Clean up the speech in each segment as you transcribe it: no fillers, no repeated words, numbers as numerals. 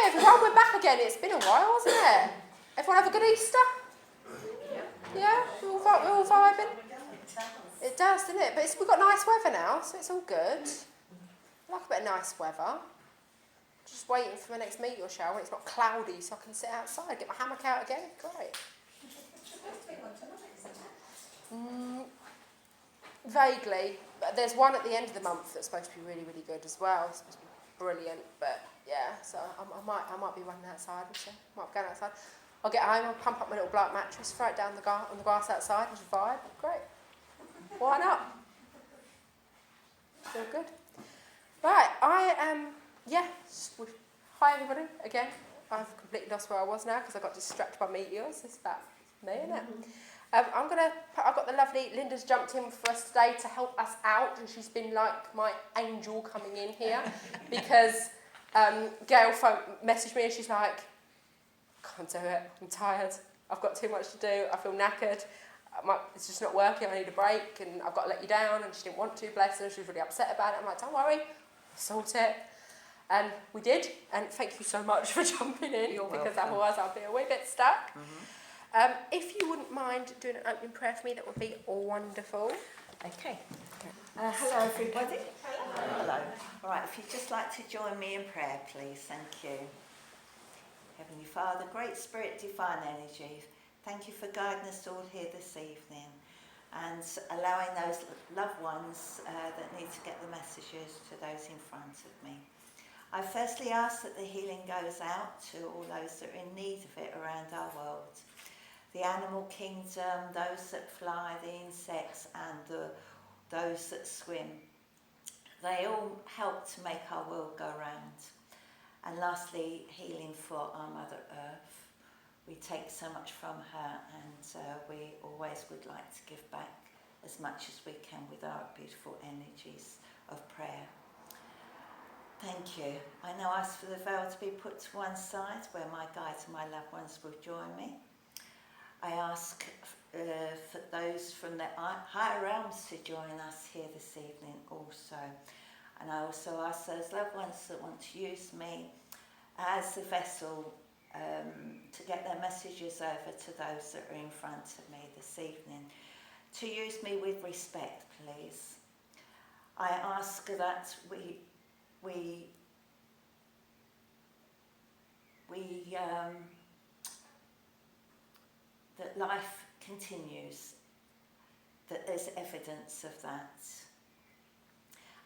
Hi everyone, we're back again. It's been a while, hasn't it? Everyone have a good Easter? Yeah? We're all vibing? It does, doesn't it? But we've got nice weather now, so it's all good. I like a bit of nice weather. Just waiting for my next meteor shower when it's not cloudy so I can sit outside, get my hammock out again. Great. Vaguely. But there's one at the end of the month that's supposed to be really, really good as well. It's supposed to be brilliant, but yeah, so I might be running outside, so I might be going outside. I'll get home, I'll pump up my little black mattress, throw it down on the grass outside and just vibe. Great. Why not? Feel good. Right, hi everybody, again. I've completely lost where I was now because I got distracted by meteors. It's about me, isn't it? I've got the lovely Lynda's jumped in for us today to help us out, and she's been like my angel coming in here because Gail messaged me and she's like, can't do it, I'm tired, I've got too much to do, I feel knackered, it's just not working, I need a break and I've got to let you down, and she didn't want to, bless her, she was really upset about it. I'm like, don't worry, I'll sort it. And we did, and thank you so much for jumping in. You're because welcome. Otherwise I'll be a wee bit stuck. Mm-hmm. If you wouldn't mind doing an opening prayer for me, that would be wonderful. Okay. Hello everybody. Hello. All right, if you'd just like to join me in prayer, please. Thank you. Heavenly Father, Great Spirit, Divine Energy, thank you for guiding us all here this evening and allowing those loved ones that need to get the messages to those in front of me. I firstly ask that the healing goes out to all those that are in need of it around our world. The animal kingdom, those that fly, the insects and those that swim. They all help to make our world go round. And lastly, healing for our Mother Earth. We take so much from her, and we always would like to give back as much as we can with our beautiful energies of prayer. Thank you. I now ask for the veil to be put to one side where my guides and my loved ones will join me. I ask for those from the higher realms to join us here this evening also. And I also ask those loved ones that want to use me as a vessel to get their messages over to those that are in front of me this evening, to use me with respect, please. I ask that that life continues, that there's evidence of that,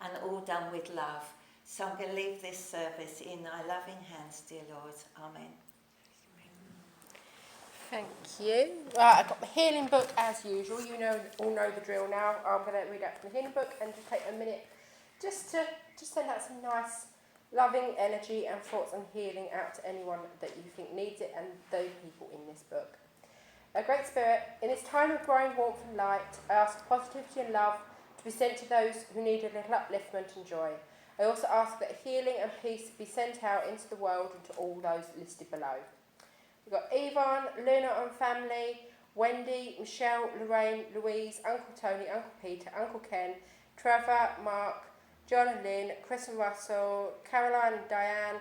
and all done with love. So I'm going to leave this service in thy loving hands, dear Lord. Amen. Thank you. Right, I've got the healing book as usual. You all know the drill now. I'm going to read out from the healing book and just take a minute just to send out some nice loving energy and thoughts and healing out to anyone that you think needs it and those people in this book. A Great Spirit, in this time of growing warmth and light, I ask positivity and love to be sent to those who need a little upliftment and joy. I also ask that healing and peace be sent out into the world and to all those listed below. We've got Yvonne, Luna and family, Wendy, Michelle, Lorraine, Louise, Uncle Tony, Uncle Peter, Uncle Ken, Trevor, Mark, John and Lynn, Chris and Russell, Caroline and Diane,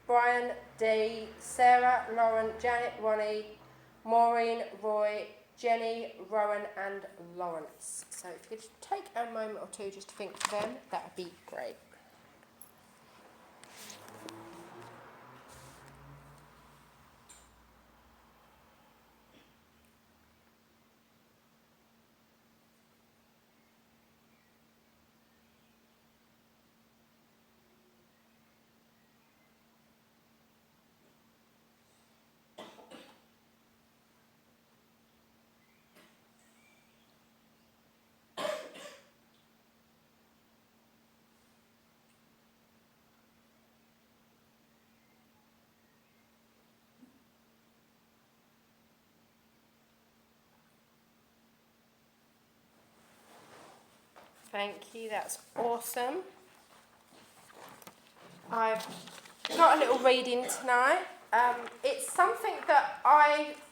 Brian, Dee, Sarah, Lauren, Janet, Ronnie, Maureen, Roy, Jenny, Rowan and Lawrence. So if you could just take a moment or two just to think of them, that would be great. Thank you, that's awesome. I've got a little reading tonight. It's something that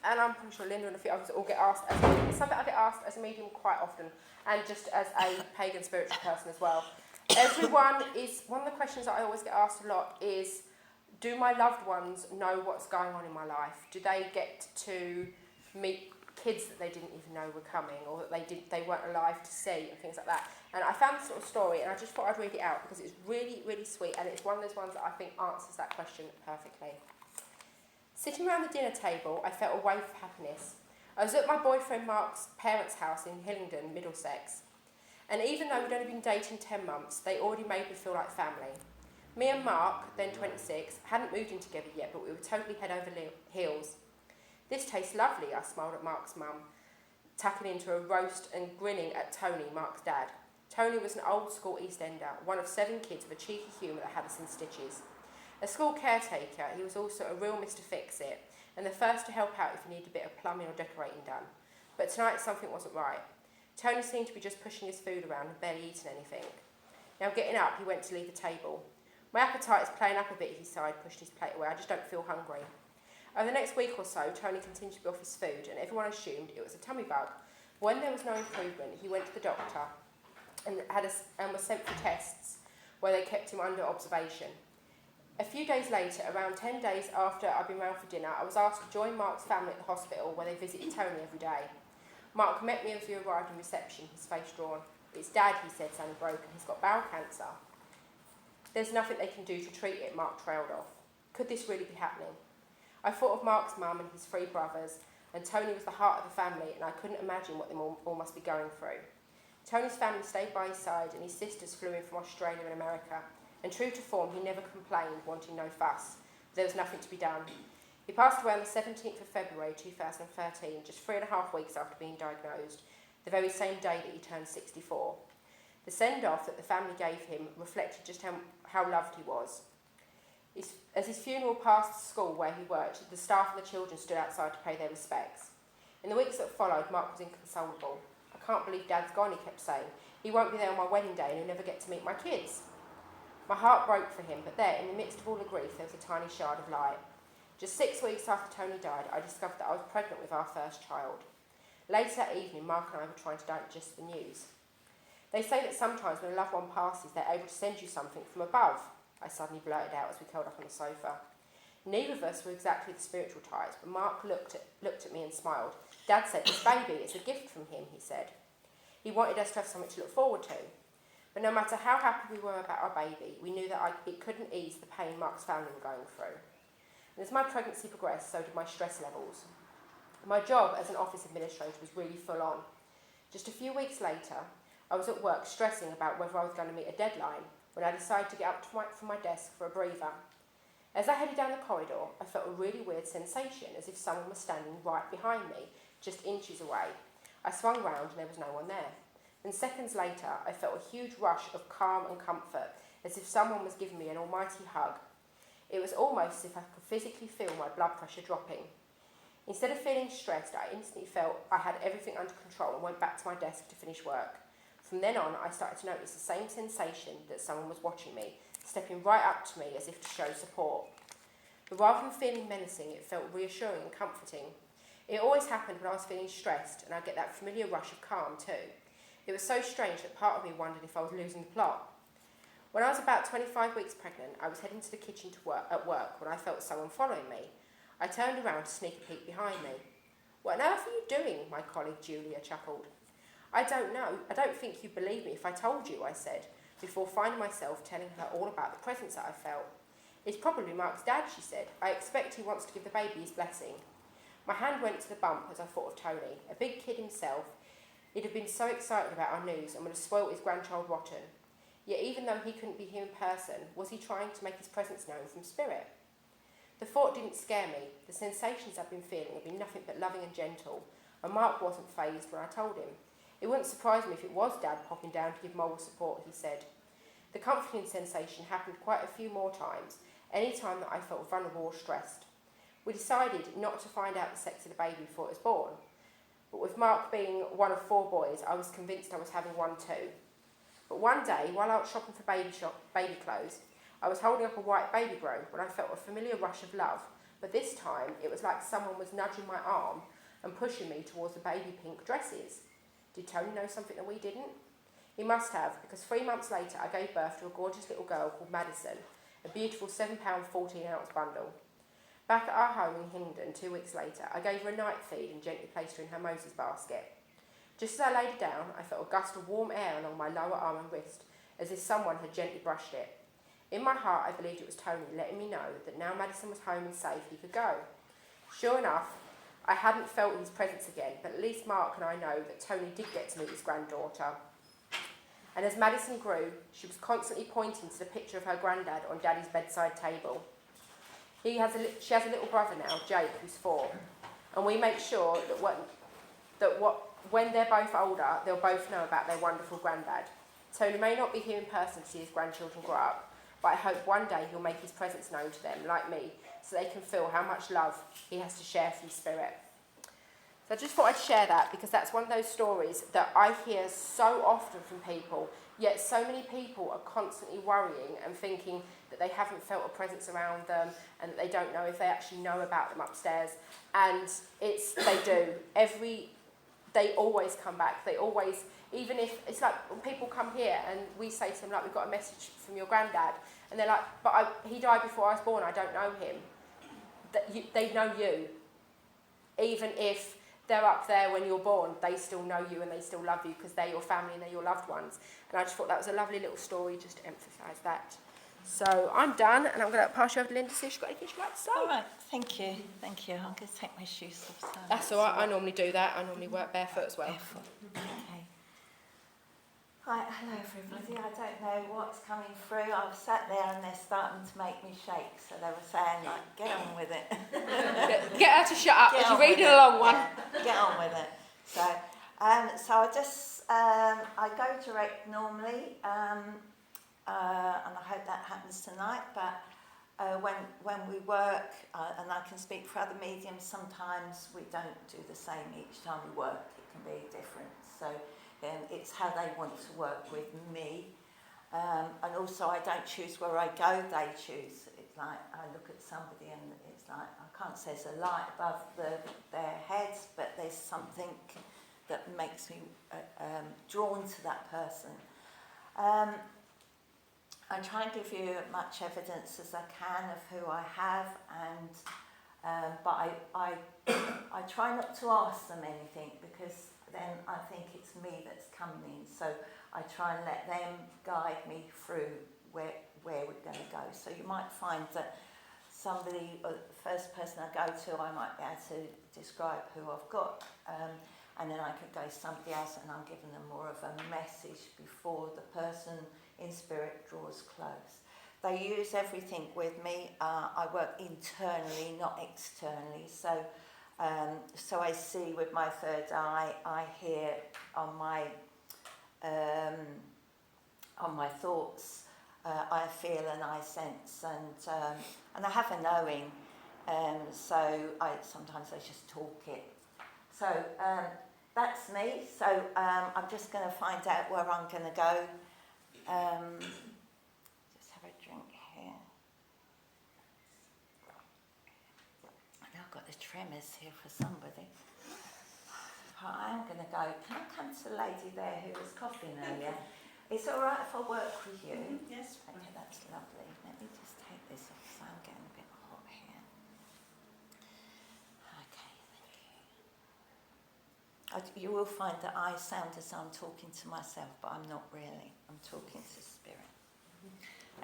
and I'm pretty sure Lynda and a few others all get asked, it's something I get asked as a medium quite often, and just as a pagan spiritual person as well. One of the questions that I always get asked a lot is, do my loved ones know what's going on in my life? Do they get to meet kids that they didn't even know were coming, or that they weren't alive to see, and things like that? And I found this little story, and I just thought I'd read it out because it's really, really sweet, and it's one of those ones that I think answers that question perfectly. Sitting around the dinner table, I felt a wave of happiness. I was at my boyfriend Mark's parents' house in Hillingdon, Middlesex, and even though we'd only been dating 10 months, they already made me feel like family. Me and Mark, then 26, hadn't moved in together yet, but we were totally head over heels. This tastes lovely, I smiled at Mark's mum, tucking into a roast and grinning at Tony, Mark's dad. Tony was an old school East Ender, one of 7 kids with a cheeky humour that had us in stitches. A school caretaker, he was also a real Mr. Fix-It, and the first to help out if you needed a bit of plumbing or decorating done. But tonight something wasn't right. Tony seemed to be just pushing his food around and barely eating anything. Now getting up, he went to leave the table. My appetite is playing up a bit, he sighed, pushed his plate away. I just don't feel hungry. Over the next week or so, Tony continued to be off his food, and everyone assumed it was a tummy bug. When there was no improvement, he went to the doctor and was sent for tests where they kept him under observation. A few days later, around 10 days after I'd been round for dinner, I was asked to join Mark's family at the hospital where they visited Tony every day. Mark met me as we arrived in reception, his face drawn. It's Dad, he said, sounding broken. He's got bowel cancer. There's nothing they can do to treat it, Mark trailed off. Could this really be happening? I thought of Mark's mum and his 3 brothers, and Tony was the heart of the family, and I couldn't imagine what they all must be going through. Tony's family stayed by his side, and his sisters flew in from Australia and America, and true to form, he never complained, wanting no fuss. There was nothing to be done. He passed away on the 17th of February 2013, just 3.5 weeks after being diagnosed, the very same day that he turned 64. The send-off that the family gave him reflected just how loved he was. As his funeral passed the school where he worked, the staff and the children stood outside to pay their respects. In the weeks that followed, Mark was inconsolable. I can't believe Dad's gone, he kept saying. He won't be there on my wedding day and he'll never get to meet my kids. My heart broke for him, but there, in the midst of all the grief, there was a tiny shard of light. Just 6 weeks after Tony died, I discovered that I was pregnant with our first child. Later that evening, Mark and I were trying to digest the news. They say that sometimes when a loved one passes, they're able to send you something from above, I suddenly blurted out as we curled up on the sofa. Neither of us were exactly the spiritual types, but Mark looked at me and smiled. Dad said, this baby, it's a gift from him, he said. He wanted us to have something to look forward to. But no matter how happy we were about our baby, we knew that it couldn't ease the pain Mark's family were going through. And as my pregnancy progressed, so did my stress levels. My job as an office administrator was really full on. Just a few weeks later, I was at work stressing about whether I was going to meet a deadline when I decided to get up from my desk for a breather. As I headed down the corridor, I felt a really weird sensation, as if someone was standing right behind me, just inches away. I swung round and there was no one there. Then seconds later, I felt a huge rush of calm and comfort, as if someone was giving me an almighty hug. It was almost as if I could physically feel my blood pressure dropping. Instead of feeling stressed, I instantly felt I had everything under control and went back to my desk to finish work. From then on, I started to notice the same sensation that someone was watching me, stepping right up to me as if to show support. But rather than feeling menacing, it felt reassuring and comforting. It always happened when I was feeling stressed, and I'd get that familiar rush of calm too. It was so strange that part of me wondered if I was losing the plot. When I was about 25 weeks pregnant, I was heading to the kitchen at work when I felt someone following me. I turned around to sneak a peek behind me. "What on earth are you doing?" my colleague Julia chuckled. "I don't know. I don't think you'd believe me if I told you," I said, before finding myself telling her all about the presence that I felt. "It's probably Mark's dad," she said. "I expect he wants to give the baby his blessing." My hand went to the bump as I thought of Tony, a big kid himself. He'd have been so excited about our news and would have spoilt his grandchild rotten. Yet even though he couldn't be here in person, was he trying to make his presence known from spirit? The thought didn't scare me. The sensations I'd been feeling had been nothing but loving and gentle, and Mark wasn't fazed when I told him. "It wouldn't surprise me if it was Dad popping down to give moral support," he said. The comforting sensation happened quite a few more times, any time that I felt vulnerable or stressed. We decided not to find out the sex of the baby before it was born, but with Mark being one of 4 boys, I was convinced I was having one too. But one day, while out shopping for baby clothes, I was holding up a white baby grow when I felt a familiar rush of love, but this time it was like someone was nudging my arm and pushing me towards the baby pink dresses. Did Tony know something that we didn't? He must have, because 3 months later I gave birth to a gorgeous little girl called Madison, a beautiful £7 14-ounce bundle. Back at our home in Hindon 2 weeks later, I gave her a night feed and gently placed her in her Moses basket. Just as I laid her down, I felt a gust of warm air along my lower arm and wrist, as if someone had gently brushed it. In my heart, I believed it was Tony letting me know that now Madison was home and safe, he could go. Sure enough, I hadn't felt his presence again, but at least Mark and I know that Tony did get to meet his granddaughter. And as Madison grew, she was constantly pointing to the picture of her granddad on Daddy's bedside table. She has a little brother now, Jake, who's 4, and we make sure that when they're both older, they'll both know about their wonderful granddad. Tony may not be here in person to see his grandchildren grow up, but I hope one day he'll make his presence known to them, like me, so they can feel how much love he has to share from Spirit. So I just thought I'd share that, because that's one of those stories that I hear so often from people, yet so many people are constantly worrying and thinking that they haven't felt a presence around them and that they don't know if they actually know about them upstairs. And they do. They always come back. They always, even if, it's like when people come here and we say to them, like, we've got a message from your granddad, and they're like, but he died before I was born, I don't know him. They know you. Even if they're up there when you're born, they still know you and they still love you because they're your family and they're your loved ones. And I just thought that was a lovely little story just to emphasise that. So I'm done, and I'm going to pass you over to Lynda to see if she's got anything she'd like to say. All right, thank you. Thank you. I'm going to take my shoes off. So That's all right. I normally do that. I normally work barefoot as well. Barefoot. Okay. Right, hello everybody. I don't know what's coming through. I've sat there and they're starting to make me shake. So they were saying, like, get on with it. Get her to shut up. She's reading a long one. Yeah, get on with it. So I just, I go direct normally. And I hope that happens tonight, but when we work, and I can speak for other mediums, sometimes we don't do the same each time we work. It can be different, so it's how they want to work with me. And also I don't choose where I go, they choose. It's like I look at somebody and it's like, I can't say there's a light above their heads, but there's something that makes me drawn to that person. I try and give you as much evidence as I can of who I have, and but I try not to ask them anything, because then I think it's me that's coming in. So I try and let them guide me through where we're going to go. So you might find that somebody, the first person I go to, I might be able to describe who I've got, and then I could go to somebody else and I'm giving them more of a message before the person in spirit draws close. They use everything with me. I work internally, not externally. So I see with my third eye. I hear on my thoughts. I feel and I sense, and I have a knowing. So sometimes I just talk it. So that's me. So I'm just going to find out where I'm going to go. Just have a drink here. I know I've got the tremors here for somebody. But I am going to go. Can I come to the lady there who was coughing earlier? It's all right if I work with you? Yes. Okay, that's lovely. Let me just take this off, so I'm getting a bit hot here. Okay, thank you. You will find that I sound as I'm talking to myself, but I'm not really. I'm talking to spirit.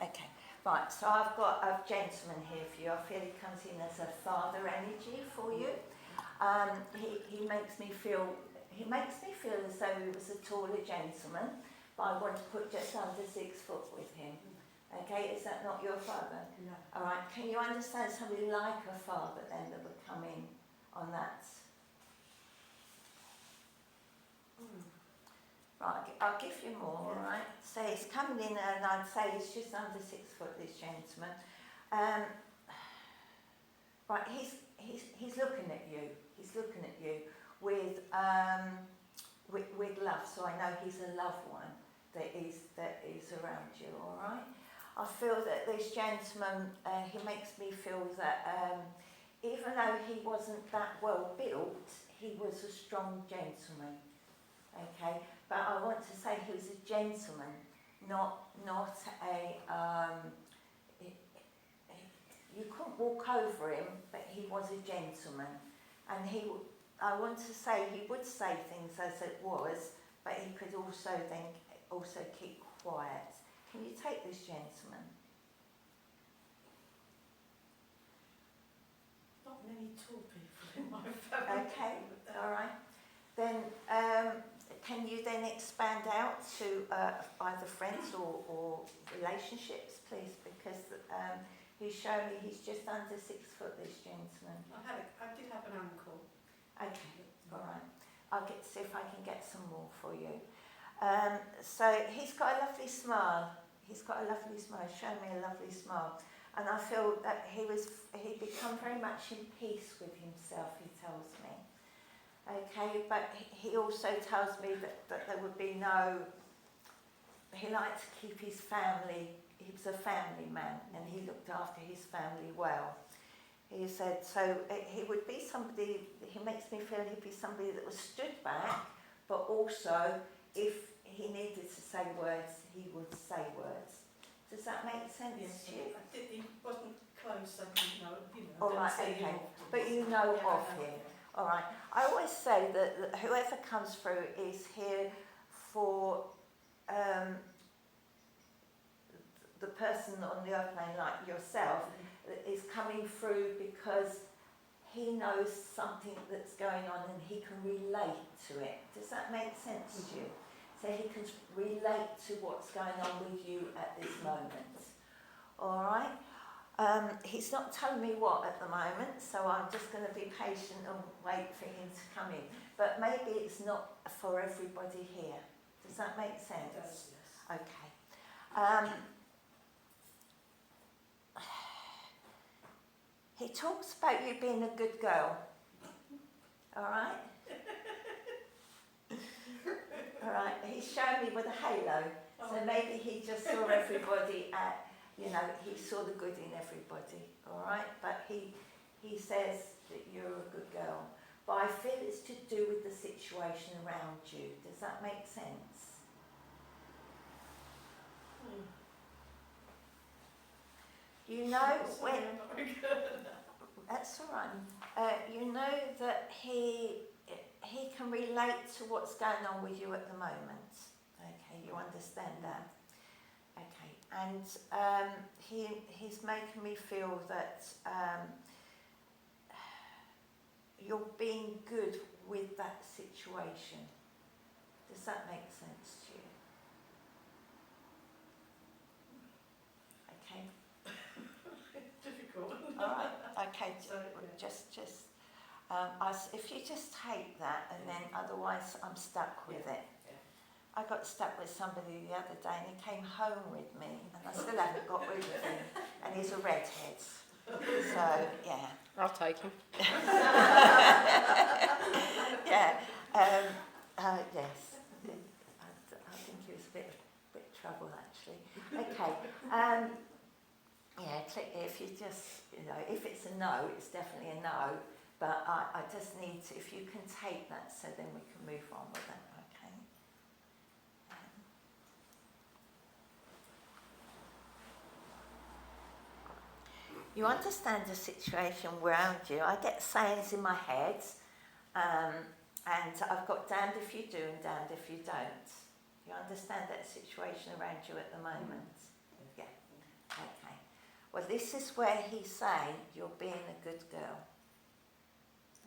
Okay, right, so I've got a gentleman here for you. I feel he comes in as a father energy for you. He makes me feel as though he was a taller gentleman, but I want to put just under 6 foot with him. Okay, is that not your father? No. All right, can you understand somebody like a father then that would come in on that? Right, I'll give you more, all right? So he's coming in, and I'd say he's just under 6 foot, this gentleman. Right, he's looking at you. He's looking at you with love. So I know he's a loved one that is around you, all right? I feel that this gentleman, he makes me feel that even though he wasn't that well built, he was a strong gentleman. Okay, but I want to say he was a gentleman, not a. didn't walk over him, but he was a gentleman. And I want to say he would say things as it was, but he could also then also keep quiet. Can you take this gentleman? Not many tall people in my family. Okay, all right. Then can you then expand out to either friends or relationships, please? Because he's shown me he's just under 6 foot, this gentleman. I did have an uncle. Okay, all right. I'll see if I can get some more for you. So he's got a lovely smile. He's got a lovely smile. Show me a lovely smile. And I feel that he'd become very much in peace with himself, he tells me. Okay, but he also tells me that there would be no... He liked to keep his family... He was a family man, and he looked after his family well. He said, so he would be somebody... He makes me feel he'd be somebody that was stood back, but also, if he needed to say words, he would say words. Does that make sense Yes, to you? he wasn't close, I didn't know, All right, okay. But you know of him. All right. I always say that whoever comes through is here for the person on the airplane, like yourself, is coming through because he knows something that's going on and he can relate to it. Does that make sense to you? So he can relate to what's going on with you at this moment. All right? He's not telling me what at the moment, so I'm just going to be patient and wait for him to come in. But maybe it's not for everybody here. Does that make sense? It does, yes. Okay. He talks about you being a good girl. All right? All right. He's shown me with a halo. So maybe he just saw everybody at... You know, he saw the good in everybody, all right? But he says that you're a good girl. But I feel it's to do with the situation around you. Does that make sense? You know, when... That's all right. You know that he can relate to what's going on with you at the moment. Okay, you understand that? Okay, and he's making me feel that you're being good with that situation. Does that make sense to you? Okay. Difficult. All right. Okay. So, yeah. If you just take that, and then otherwise I'm stuck with it. I got stuck with somebody the other day and he came home with me and I still haven't got rid of him, and he's a redhead. So, yeah. I'll take him. Yeah. Yes. I think he was a bit trouble actually. Okay. Yeah, if you just, you know, if it's a no, it's definitely a no. But I just need to, if you can take that so then we can move on with it. You understand the situation around you. I get sayings in my head, and I've got damned if you do and damned if you don't. You understand that situation around you at the moment? Yeah. Okay. Well, this is where he's saying you're being a good girl.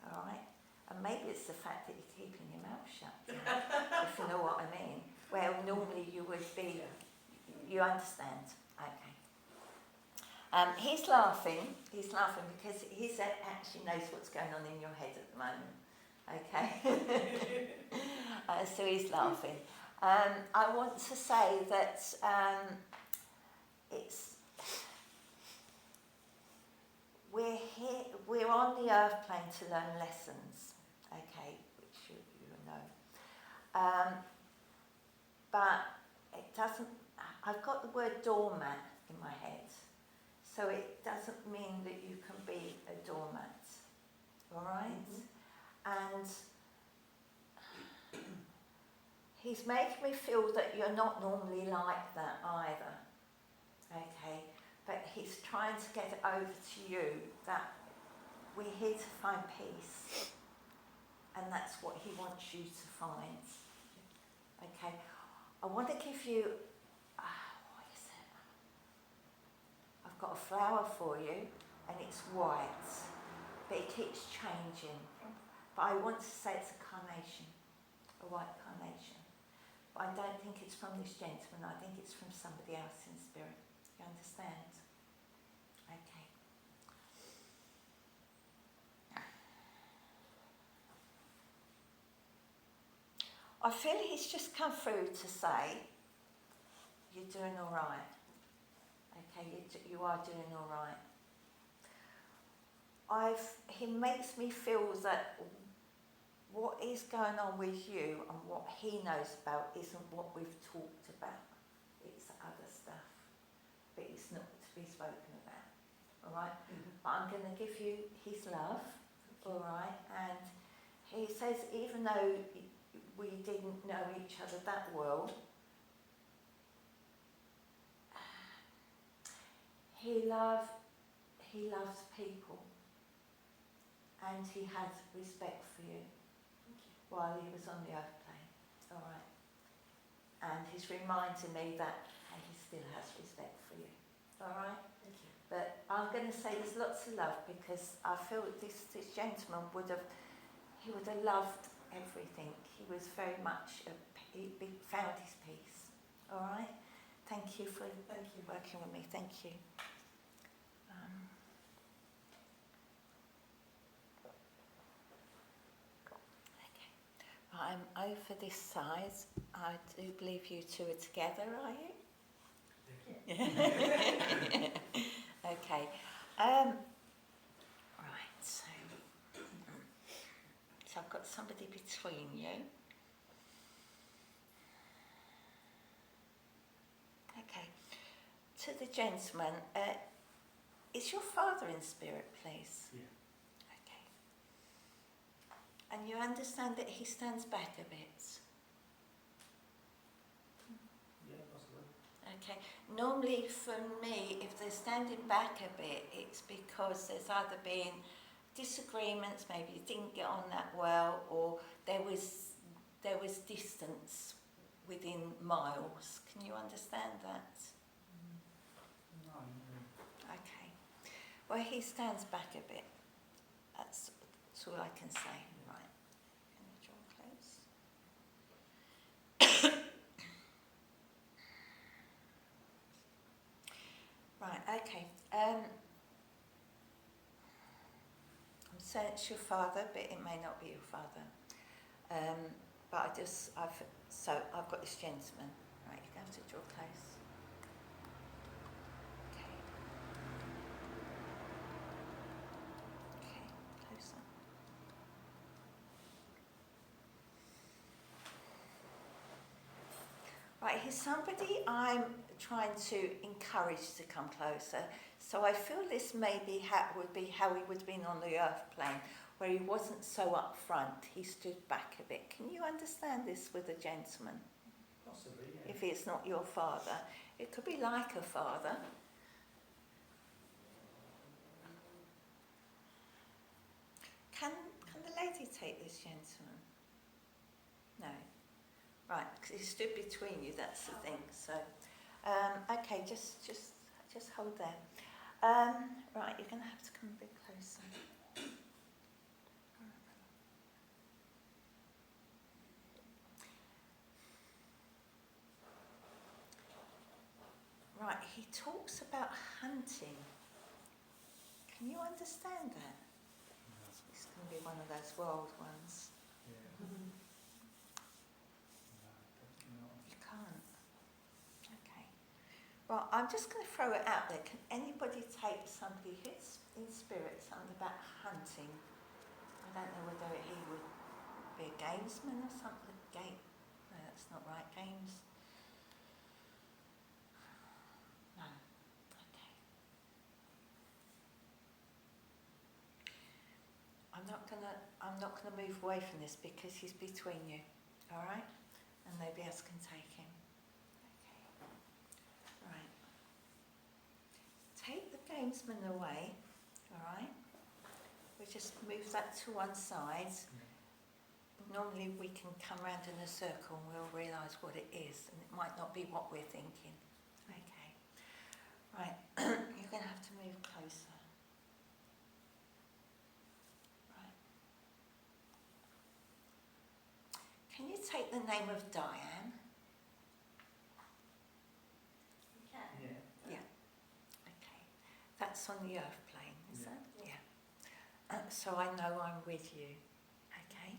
All right? And maybe it's the fact that you're keeping your mouth shut, if you know what I mean. Well, normally you would be, you understand. Okay. He's laughing because he actually knows what's going on in your head at the moment. Okay? So he's laughing. I want to say that we're on the earth plane to learn lessons, okay, which you know. But it doesn't, I've got the word doormat in my head. So it doesn't mean that you can be a doormat, all right? Mm-hmm. And he's making me feel that you're not normally like that either, okay? but he's trying to get it over to you that we're here to find peace, and that's what he wants you to find. Okay, I want to give you, what is it? I've got a flower for you, and it's white, but it keeps changing. But I want to say it's a carnation, a white carnation. But I don't think it's from this gentleman, I think it's from somebody else in spirit. You understand? Okay. I feel he's just come through to say, you're doing all right. Okay, you are doing all right. He makes me feel that what is going on with you and what he knows about isn't what we've talked about. It's other stuff, but it's not to be spoken about. All right? Mm-hmm. But I'm going to give you his love. All right? And he says, even though we didn't know each other that well, he loves people, and he had respect for you while he was on the earth plane. All right. And he's reminding me that he still has respect for you. All right. Thank you. But I'm going to say there's lots of love, because I feel this gentleman would have loved everything. He was very much he found his peace. All right. Thank you for working with me. Thank you. I'm over this side. I do believe you two are together, are you? Yeah. Okay. Right, so I've got somebody between you. Okay. To the gentleman, is your father in spirit, please? Yeah. And you understand that he stands back a bit? Yeah, possibly. Okay. Normally for me, if they're standing back a bit, it's because there's either been disagreements, maybe you didn't get on that well, or there was distance within miles. Can you understand that? No, no. Okay. Well, he stands back a bit. That's all I can say. Right. Can you draw close? Right, okay. I'm saying it's your father, but it may not be your father. But I've got this gentleman. Right, you're going to have to draw close. Okay. Okay, closer. Right, here's somebody I'm trying to encourage to come closer. So I feel this maybe would be how he would have been on the earth plane, where he wasn't so up front, he stood back a bit. Can you understand this with a gentleman? Possibly, yeah. If it's not your father, it could be like a father. Can the lady take this gentleman? No. Right, because he stood between you, that's the thing. So, okay, just hold there. Right, you're going to have to come a bit closer. Right, he talks about hunting. Can you understand that? No. It's going to be one of those wild ones. Yeah. Mm-hmm. No, definitely not. You can't. Okay. Well, I'm just going to throw it out there. Can anybody take somebody who's in spirit something about hunting? I don't know whether he would be a gamesman or something. No, that's not right. Games. No. Okay. I'm not gonna move away from this because he's between you. All right? And nobody else can take him. Okay. Right. Jamesman away, alright? We just move that to one side. Normally we can come round in a circle and we'll realise what it is, and it might not be what we're thinking. Okay. Right, you're going to have to move closer. Right. Can you take the name of Diane? You can? Yeah. Okay. That's on the earth plane, is Yeah. it? Yeah. So I know I'm with you. Okay.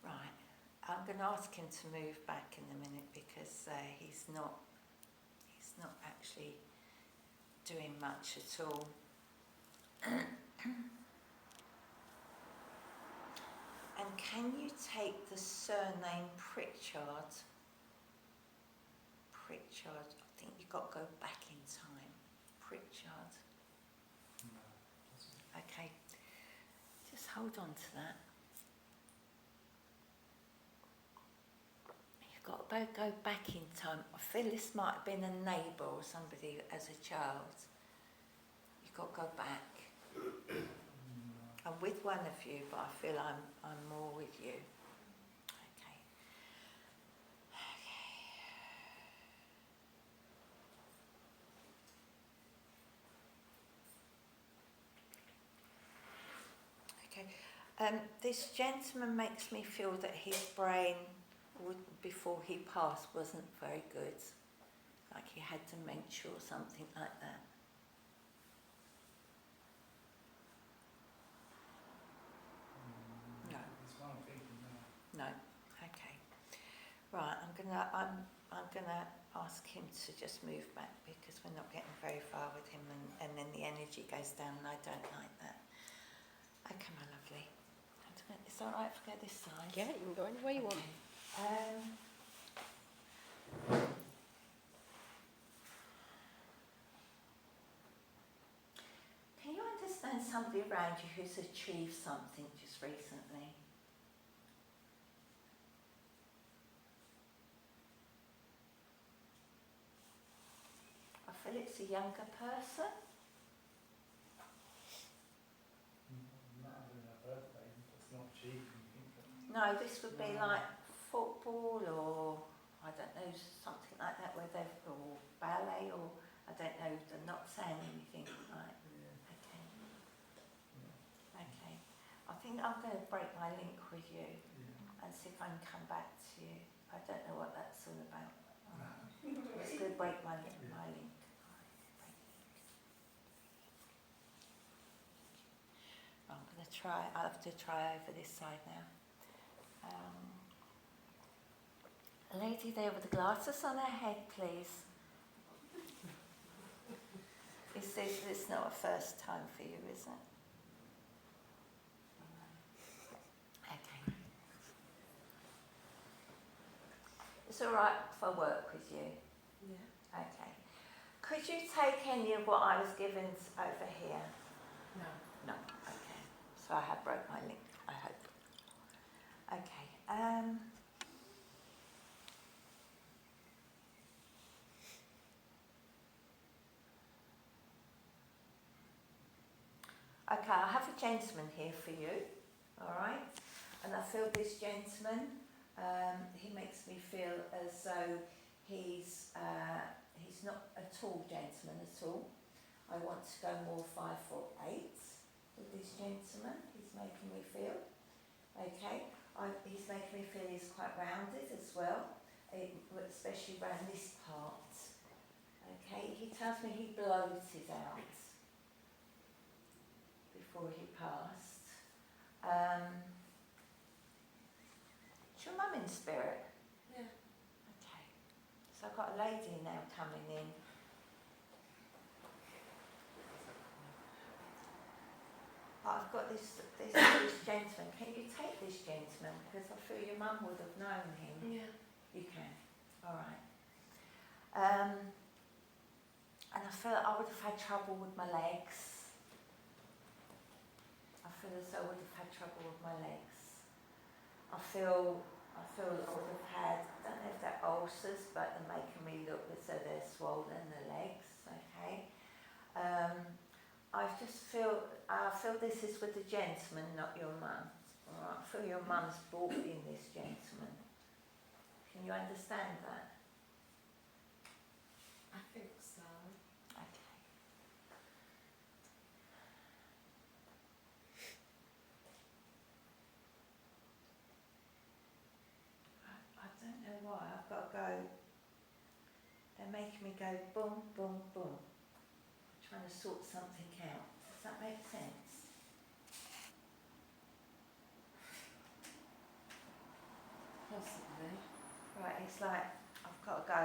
Right. I'm going to ask him to move back in a minute because he's not actually doing much at all. And can you take the surname Pritchard? Pritchard. I think you've got to go back in time. Pritchard. No, doesn't. Okay. Just hold on to that. You've got to go back in time. I feel this might have been a neighbour or somebody as a child. You've got to go back. No. I'm with one of you, but I feel I'm more with you. Okay. Okay. This gentleman makes me feel that his brain, before he passed, wasn't very good. Like he had dementia or something like that. No. That's what I'm thinking now. No. Okay. Right. I'm gonna ask him to just move back because we're not getting very far with him, and then the energy goes down, and I don't like that. Okay, my lovely. Is that right if I go this side? Yeah, you can go anywhere you want. Can you understand somebody around you who's achieved something just recently? I feel it's a younger person. Not having a birthday, that's not achieving anything. No, this would be like football or, I don't know, something like that, where they've, or ballet, or, I don't know, they're not saying anything, right? Yeah. Okay, Yeah. okay. I think I'm going to break my link with you Yeah. and see if I can come back to you. I don't know what that's all about. It's going to break my link. I'm going to try, I'll have to try over this side now. A lady there with the glasses on her head, please. This is not a first time for you, is it? Okay. It's all right if I work with you. Yeah. Okay. Could you take any of what I was given over here? No. No. Okay. So I have broke my link, I hope. Okay. Okay, I have a gentleman here for you, all right? And I feel this gentleman, he makes me feel as though he's not a tall gentleman at all. I want to go more 5'8" with this gentleman. He's making me feel. Okay, he's making me feel he's quite rounded as well, especially around this part. Okay, he tells me he bloated out before he passed. Is your mum in spirit? Yeah. Okay. So I've got a lady now coming in. I've got this gentleman. Can you take this gentleman? Because I feel your mum would have known him. Yeah. You can. All right. And I feel I would have had trouble with my legs. I feel as though I would have had trouble with my legs. I feel I would have had, I don't know if they're ulcers, but they're making me look as though they're swollen, the legs, okay? I feel this is with the gentleman, not your mum. Alright, I feel your mum's brought in this gentleman. Can you understand that? I think so. Okay. I don't know why, I've got to go. They're making me go boom, boom, boom. Trying to sort something out. Does that make sense? Possibly. Right, it's like I've got to go.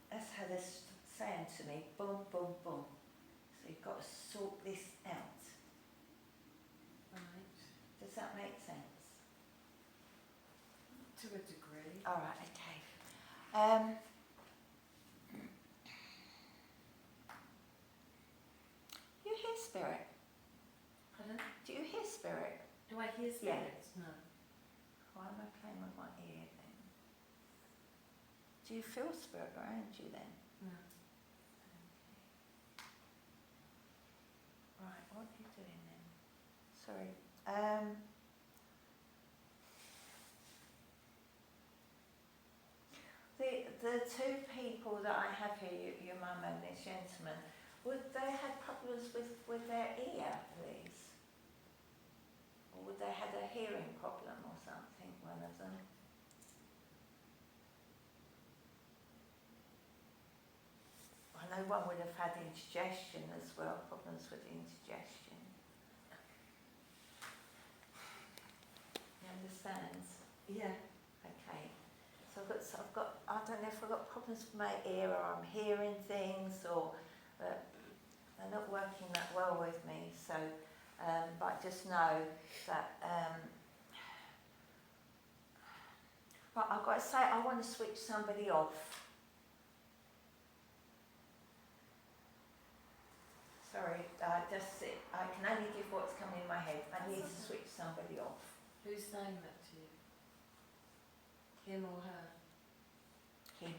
That's how they're saying to me, boom, boom, boom. So you've got to sort this out. Right. Does that make sense? To a degree. All right, okay. You hear spirit? Pardon? Do you hear spirit? Do I hear spirits? No. Why am I playing with my ear then? Do you feel spirit around you then? No. Right, what are you doing then? Sorry. The two people that I have here, your mum and this gentleman, would they have problems with their ear, please? Or would they have a hearing problem or something, one of them? I know one would have had indigestion as well, problems with indigestion. You understand? Yeah. Okay. So I don't know if I've got problems with my ear or I'm hearing things or they're not working that well with me. So, but just know that, right, I've got to say I want to switch somebody off. Sorry, I can only give what's coming in my head. I need to switch somebody off. Who's saying that to you? Him or her? Him.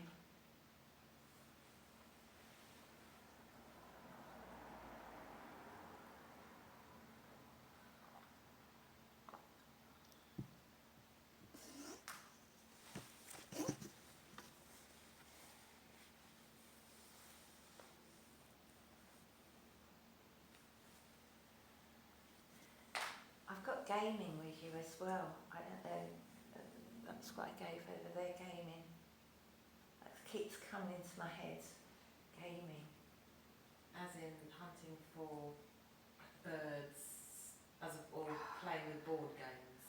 I've got gaming with you as well. I don't know, that's what I gave over there, gaming. That keeps coming into my head, gaming. As in hunting for birds, or playing with board games?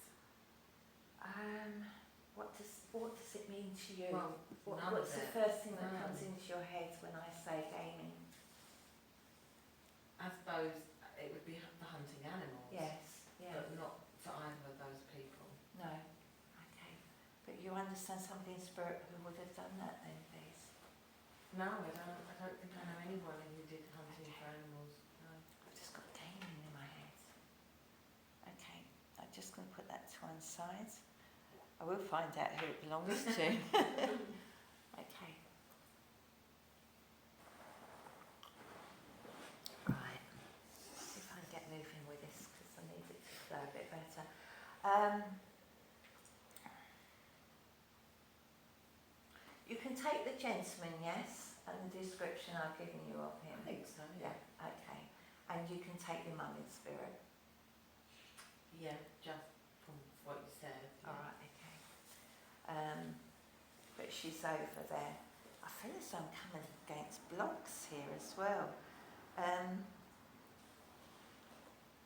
What does it mean to you? Well, What's the first thing that None. comes into your head when I say gaming? I suppose it would be for hunting animals. Yes, yeah. But not for either of those people. No. Okay. But you understand somebody in spirit who would have done that then, please? No, I don't think I know anyone who did hunting for animals. No. I've just got gaming in my head. Okay, I'm just going to put that to one side. I will find out who it belongs to. Okay. Right. See if I can get moving with this because I need it to flow a bit better. You can take the gentleman, yes, and the description I've given you of him. I think so, Yeah, okay. And you can take your mum in spirit. Yeah, just from what you said. Yeah. All right, okay. But she's over there. I feel as though I'm coming against blocks here as well.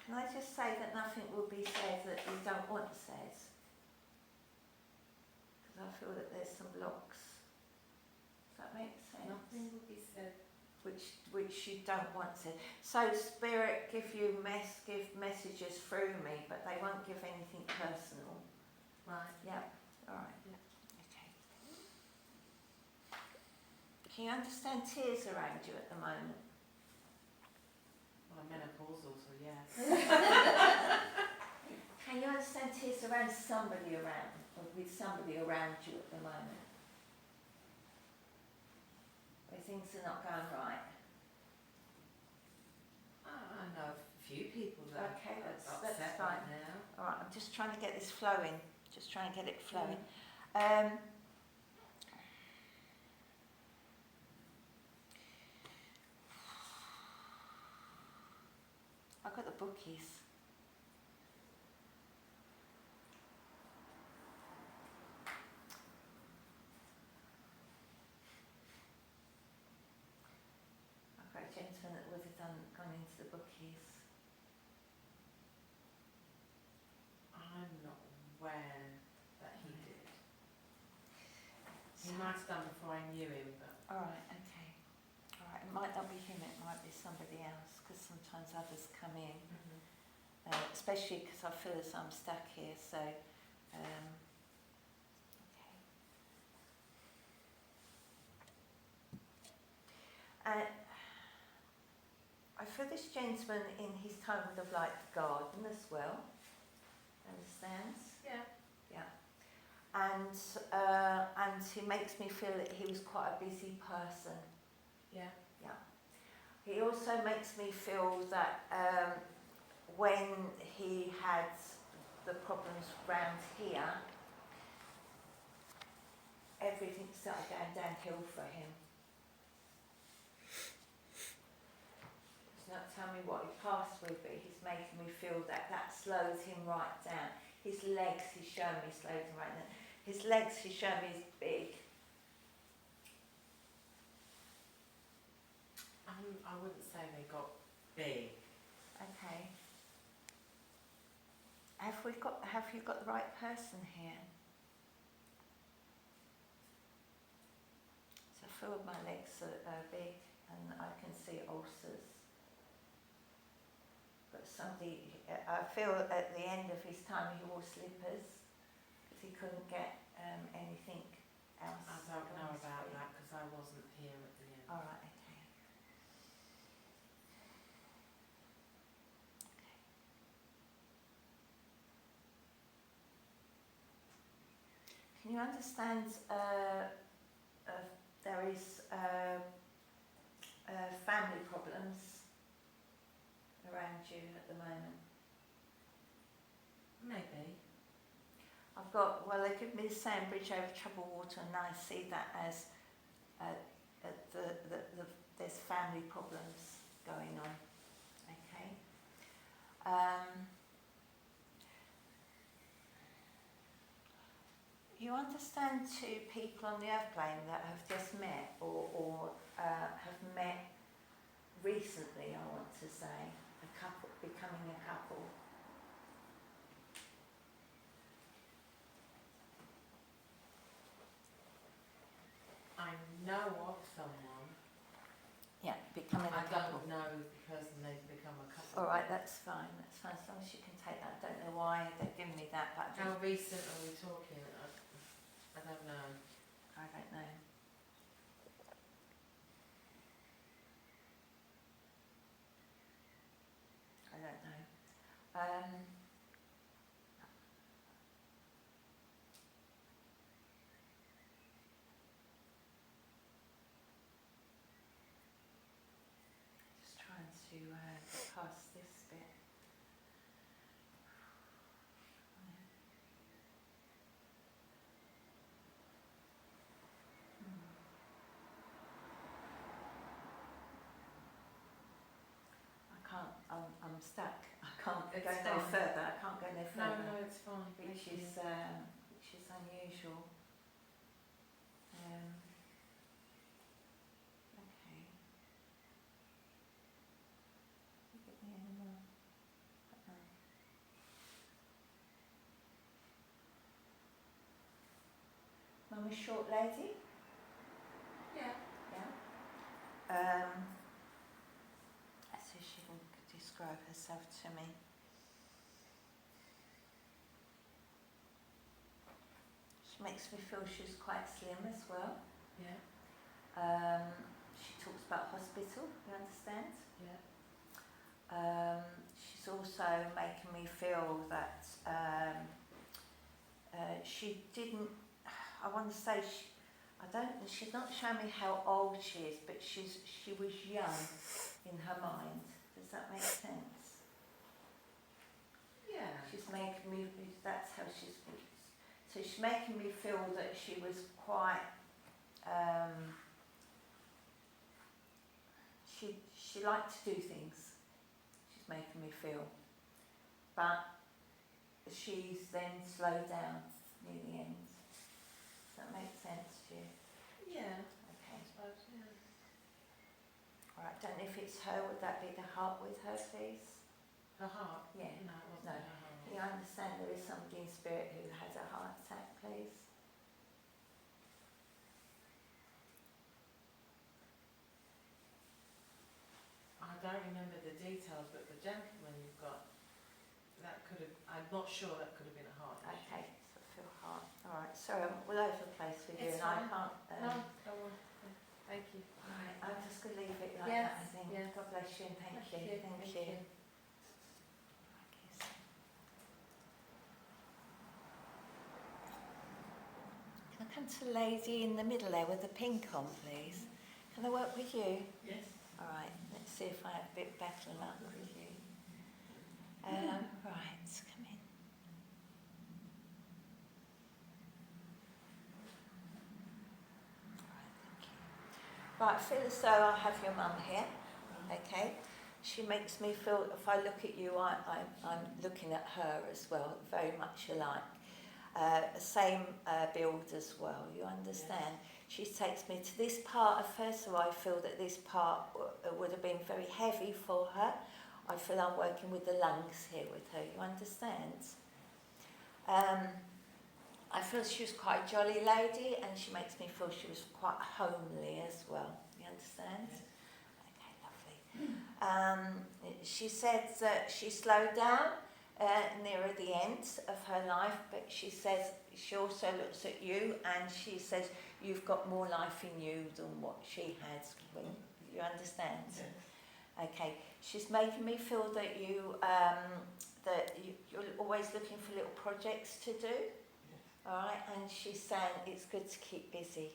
Can I just say that nothing will be said that you don't want said? Because I feel that there's some blocks. Does that make sense? Nothing will be said. Which you don't want said. So spirit give messages through me, but they won't give anything personal. Right. Yeah. All right. Yeah. Okay. Can you understand tears around you at the moment? Well, I'm menopausal, so yes. Can you understand tears around somebody around, or with somebody around you at the moment? Where things are not going right? trying to get this flowing. Just trying to get it flowing. I've got the bookies. I've got a gentleman that would have gone into the bookies. I'm not aware that he did. He might have done before I knew him, but Alright, okay. Alright, it might not be him, it might be somebody else, because sometimes others come in, especially because I feel as I'm stuck here, so, okay. I feel this gentleman in his time would have liked the garden as well, understands? yeah. And he makes me feel that he was quite a busy person. Yeah. He also makes me feel that when he had the problems round here, everything started going downhill for him. He's not telling me what he passed with, but he's making me feel that that slowed him right down. His legs, he's showing me, slowed him right down. His legs, he's showing me, is big. I wouldn't say they got big. Okay. Have you got the right person here? So I feel my legs are big and I can see ulcers. But I feel at the end of his time he wore slippers because he couldn't get anything else. I don't know about that because I wasn't here at the end. Alright, okay. Can you understand there is family problems around you at the moment? Maybe. I've got, well, they give me the same bridge over troubled water, and I see that as there's family problems going on. Okay. You understand two people on the earth plane that have just met or have met recently, I want to say, a couple, becoming a couple. I know of someone. Yeah, becoming I a couple. don't know the person they've become a couple. All right, that's fine. That's fine. As long as you can take that. I don't know why they've given me that, but How recent are we talking? I don't know. I don't know. I don't know. Just trying to get past this bit. I'm stuck. I can't It's go no fine. further. I can't go no further. No, it's fine. Which Thank is you. unusual. Okay. You get me any more? Mum, a short lady. Yeah. Yeah. Let's see if she can describe herself to me. She makes me feel she's quite slim as well. Yeah. She talks about hospital, you understand? Yeah. She's also making me feel that she didn't, I want to say, she's not showing me how old she is, but she was young in her mind. Does that make sense? Yeah. She's making making me, that's how she's, so she's making me feel that she was quite, she liked to do things, she's making me feel, but she's then slowed down near the end. Does that make sense to you? Yeah, Okay. I suppose, yeah. Alright, don't know if it's her, would that be the heart with her, please? Her heart? Yeah. No, it wasn't No. her heart. Can you understand there is somebody in spirit who has a heart attack, please? I don't remember the details, but the gentleman you've got, that could have, I'm not sure that could have been a heart issue. Okay, so I feel heart. Alright, sorry, I'm all over the place with you It's and I fine. can't... No, go on. Thank you. Alright, I'm just going to leave it like Yes, that, I think. yes. God bless you and thank you. Thank you. Can I come to the lady in the middle there with the pink on, please? Can I work with you? Yes. Alright, let's see if I have a bit better luck with you. Right, come in. Right, I feel as though I have your mum here, okay? She makes me feel, if I look at you, I'm looking at her as well, very much alike. Same build as well, you understand? She takes me to this part of her, so I feel that this part would have been very heavy for her. I feel I'm working with the lungs here with her, you understand? I feel she was quite a jolly lady and she makes me feel she was quite homely as well, you understand? Okay, lovely. She said that she slowed down nearer the end of her life, but she says, she also looks at you and she says you've got more life in you than what she had. You understand? Yes. Okay. She's making me feel that you're always looking for little projects to do. Alright, and she's saying it's good to keep busy.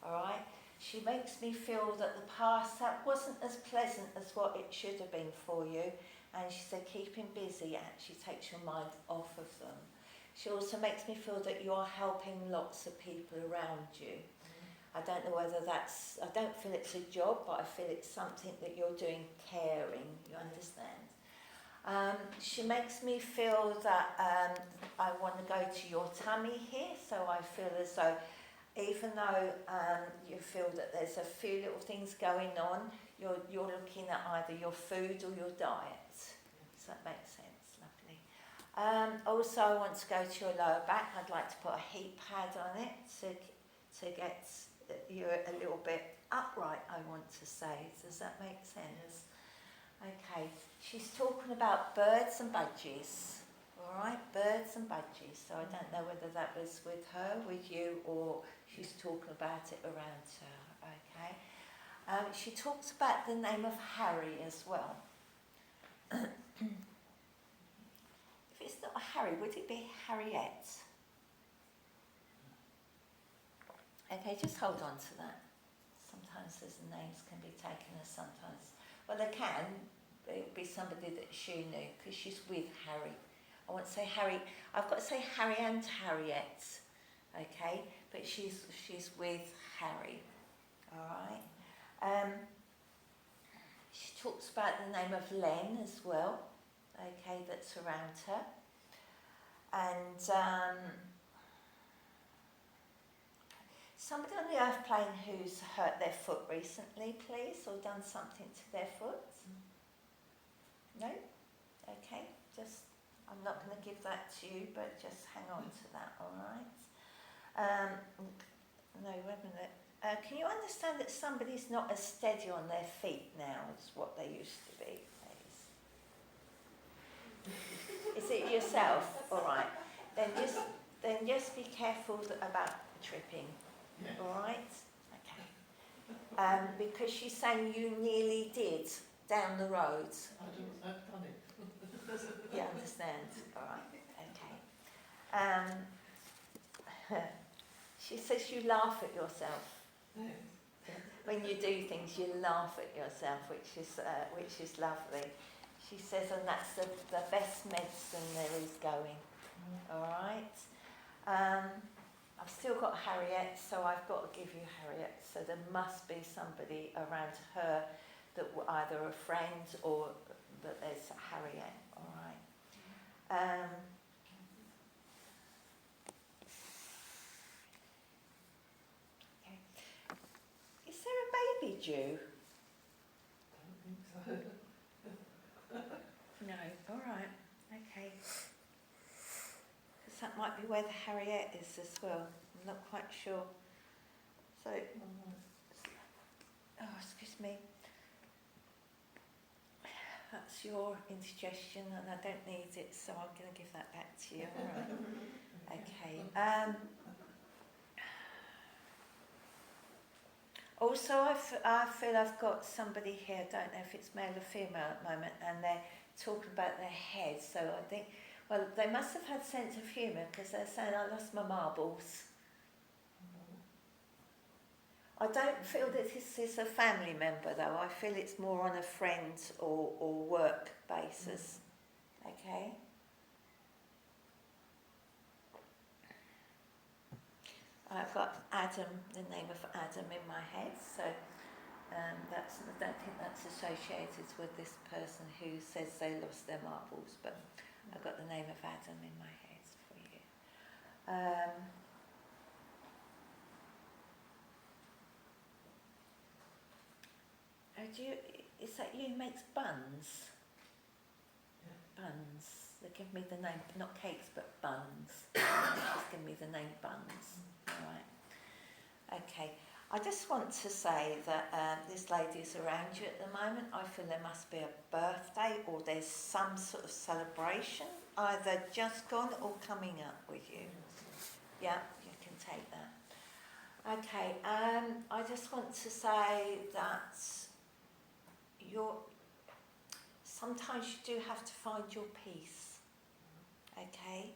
Alright, she makes me feel that the past, that wasn't as pleasant as what it should have been for you, and she said keeping busy actually takes your mind off of them. She also makes me feel that you're helping lots of people around you. I don't know whether that's, I don't feel it's a job, but I feel it's something that you're doing caring, you understand? She makes me feel that I want to go to your tummy here, so I feel as though even though you feel that there's a few little things going on, you're looking at either your food or your diet. Does that make sense? Lovely. Also, I want to go to your lower back. I'd like to put a heat pad on it to get you a little bit upright, I want to say. Does that make sense? Okay, she's talking about birds and budgies, all right, birds and budgies. So I don't know whether that was with her, with you, or she's talking about it around her, okay. She talks about the name of Harry as well. If it's not Harry, would it be Harriet? Okay, just hold on to that. Sometimes those names can be taken as sometimes. Well, they can. It would be somebody that she knew because she's with Harry. I want to say Harry. I've got to say Harry and Harriet, okay? But she's with Harry, all right? She talks about the name of Len as well, okay, that's around her. And somebody on the earth plane who's hurt their foot recently, please, or done something to their foot? No? Okay, just, I'm not going to give that to you, but just hang on to that, all right? No, wait a minute. Can you understand that somebody's not as steady on their feet now as what they used to be, please? Is it yourself? All right. Then just be careful about tripping. All right? Okay. Because she's saying you nearly did down the road. I've done it. You understand? All right. Okay. She says you laugh at yourself. When you do things, you laugh at yourself, which is lovely. She says, and that's the best medicine there is going. All right. I've still got Harriet, so I've got to give you Harriet. So there must be somebody around her that either a friend or that there's Harriet. All right. Okay. Is there a baby due? Don't think so. No. All right. Okay. Because that might be where the Harriet is as well. I'm not quite sure. So, oh, excuse me. That's your indigestion, and I don't need it, so I'm going to give that back to you. All right. Okay. Also, I feel I've got somebody here. I don't know if it's male or female at the moment, and they're talking about their head. So I think, well, they must have had sense of humour because they're saying I lost my marbles. I don't feel that this is a family member though. I feel it's more on a friend or work basis. Okay? I've got Adam, the name of Adam in my head, so I don't think that's associated with this person who says they lost their marbles, but I've got the name of Adam in my head for you. Is that you who makes buns? Yeah. Buns. They give me the name, not cakes, but buns. She's given me the name buns. All right. Okay. I just want to say that this lady's around you at the moment. I feel there must be a birthday or there's some sort of celebration, either just gone or coming up with you. Yeah, you can take that. Okay. I just want to say that sometimes you do have to find your peace. Okay?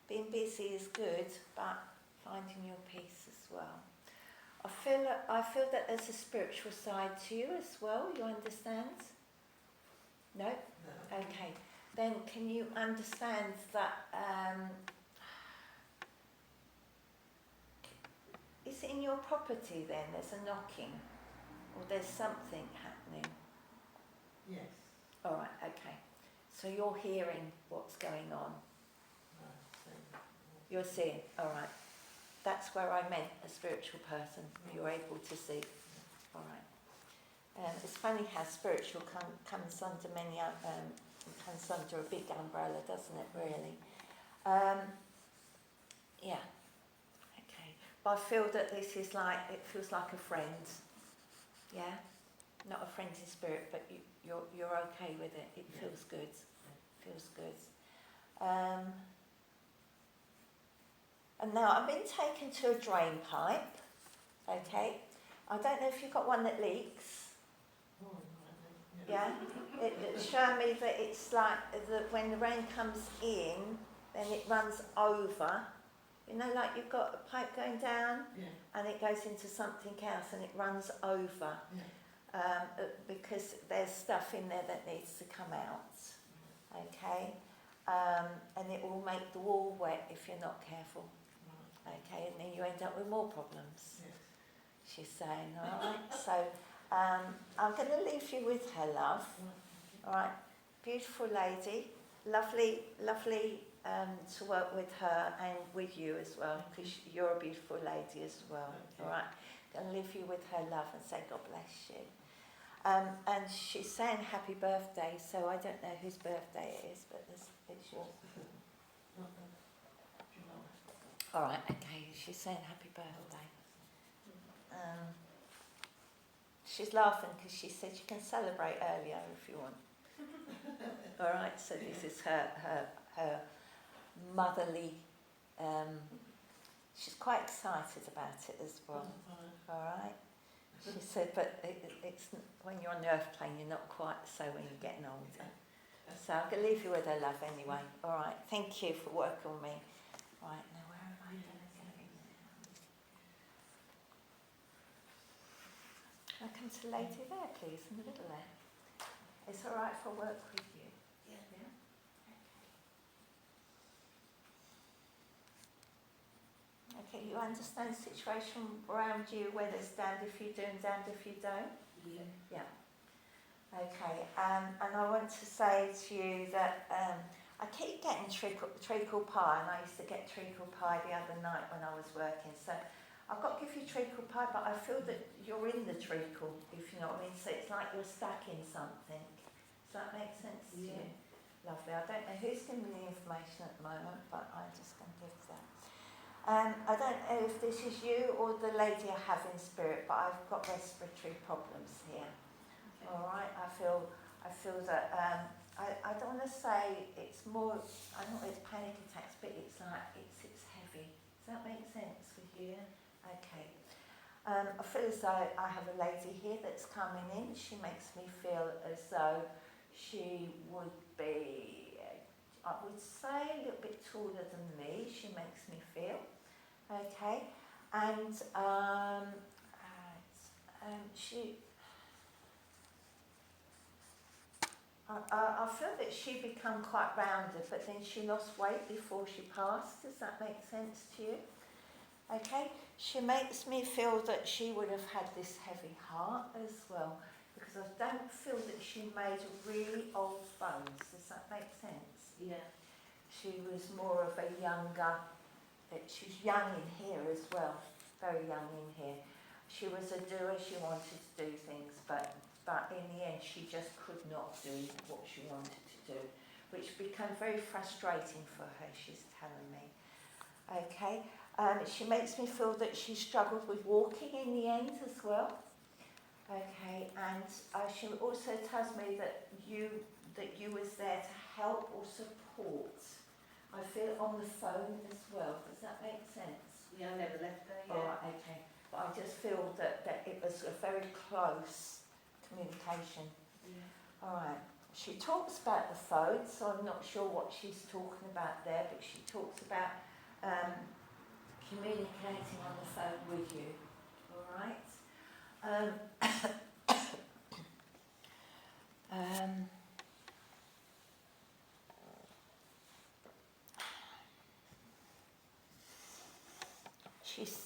Being busy is good, but finding your peace as well. I feel that there's a spiritual side to you as well. You understand? No? No. Okay. Then can you understand that is it in your property then? There's a knocking or there's something happening? Yes. All right, okay. So you're hearing what's going on. No. You're seeing, all right. That's where I meant a spiritual person. You're able to see. All right. It's funny how spiritual comes under comes under a big umbrella, doesn't it? Really. Yeah. Okay. But I feel that this is it feels like a friend. Yeah. Not a friend in spirit, but you're okay with it. It feels good. Feels good. And now I've been taken to a drain pipe. Okay. I don't know if you've got one that leaks. Oh, no, Yeah. It's showing me that it's like when the rain comes in, then it runs over. You know, like you've got a pipe going down, yeah. and it goes into something else, and it runs over. Yeah. Because there's stuff in there that needs to come out, okay? And it will make the wall wet if you're not careful, okay? And then you end up with more problems, Yes. she's saying, all right? So I'm going to leave you with her, love, all right? Beautiful lady, lovely to work with her and with you as well, because you're a beautiful lady as well, all right? I'm going to leave you with her love and say God bless you. And she's saying happy birthday, so I don't know whose birthday it is, but it's yours. All right, okay, she's saying happy birthday. She's laughing because she said you can celebrate earlier if you want. All right, so this is her motherly, she's quite excited about it as well. All right. She said, but it's when you're on the earth plane, you're not quite so when you're getting older. So I'm going to leave you with her love anyway. All right. Thank you for working on me. Right, now where am I going to go now? Can I come to the lady there, please, in the middle there? It's all right if I work with you. you understand the situation around you where there's damned if you do and damned if you don't? Yeah. Okay, and I want to say to you that I keep getting treacle pie, and I used to get treacle pie the other night when I was working. So I've got to give you treacle pie, but I feel that you're in the treacle, if you know what I mean. So it's like you're stuck in something. Does that make sense to you? Lovely. I don't know who's giving me the information at the moment, but I'm just going to give that. I don't know if this is you or the lady I have in spirit, but I've got respiratory problems here. Okay. All right. I feel that I don't want to say it's more. I don't know it's panic attacks, but it's like it's heavy. Does that make sense with you? Okay. I feel as though I have a lady here that's coming in. She makes me feel as though she would be, I would say, a little bit taller than me. She makes me feel. Okay. And she. I feel that she become quite rounded, but then she lost weight before she passed. Does that make sense to you? Okay. She makes me feel that she would have had this heavy heart as well, because I don't feel that she made really old bones. Does that make sense? Yeah. She was more of a younger, she's young in here as well, very young in here. She was a doer, she wanted to do things, but in the end she just could not do what she wanted to do, which became very frustrating for her, she's telling me. Okay, she makes me feel that she struggled with walking in the end as well. Okay, and she also tells me that you was there to help or support. I feel it on the phone as well. Does that make sense? Yeah, I never left there. Yeah. All right, okay. But I just feel that it was a very close communication. Yeah. All right. She talks about the phone, so I'm not sure what she's talking about there, but she talks about communicating on the phone with you. All right.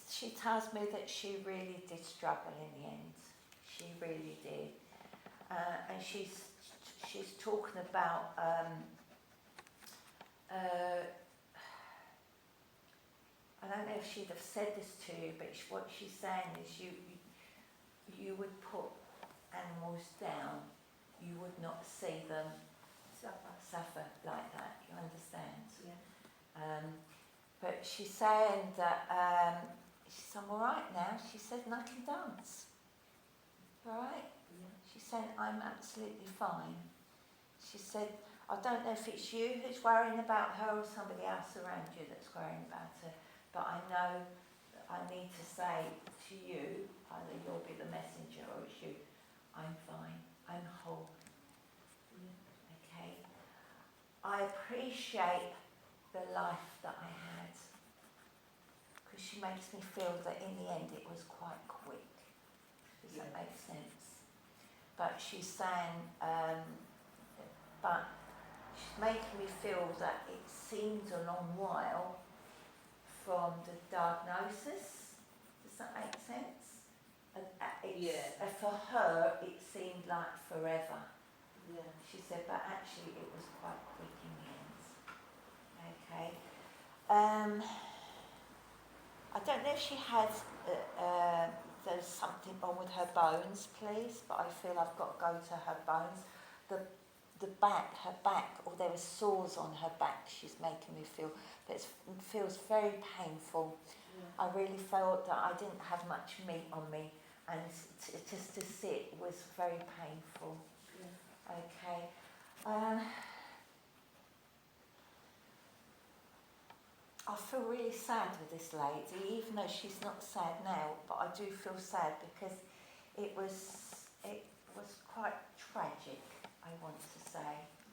She tells me that she really did struggle in the end. She really did, and she's talking about I don't know if she'd have said this to you, but what she's saying is you would put animals down, you would not see them suffer like that. You understand? Yeah. But she's saying that I'm all right now. She said, and I can dance. All right? Yeah. She said, I'm absolutely fine. She said, I don't know if it's you who's worrying about her or somebody else around you that's worrying about her, but I know that I need to say to you, either you'll be the messenger or it's you, I'm fine, I'm whole. Yeah. Okay? I appreciate the life that I had, because she makes me feel that in the end it was quite quick. Does that make sense? But she's saying, but she's making me feel that it seemed a long while from the diagnosis. Does that make sense? For her, it seemed like forever. Yeah. She said, but actually it was quite quick in the end. Okay. I don't know if she has, there's something wrong with her bones, please, but I feel I've got to go to her bones. The back, her back, or there are sores on her back, she's making me feel, that it feels very painful. Yeah. I really felt that I didn't have much meat on me, and just to sit was very painful. Yeah. Okay. I feel really sad with this lady, even though she's not sad now, but I do feel sad because it was quite tragic, I want to say.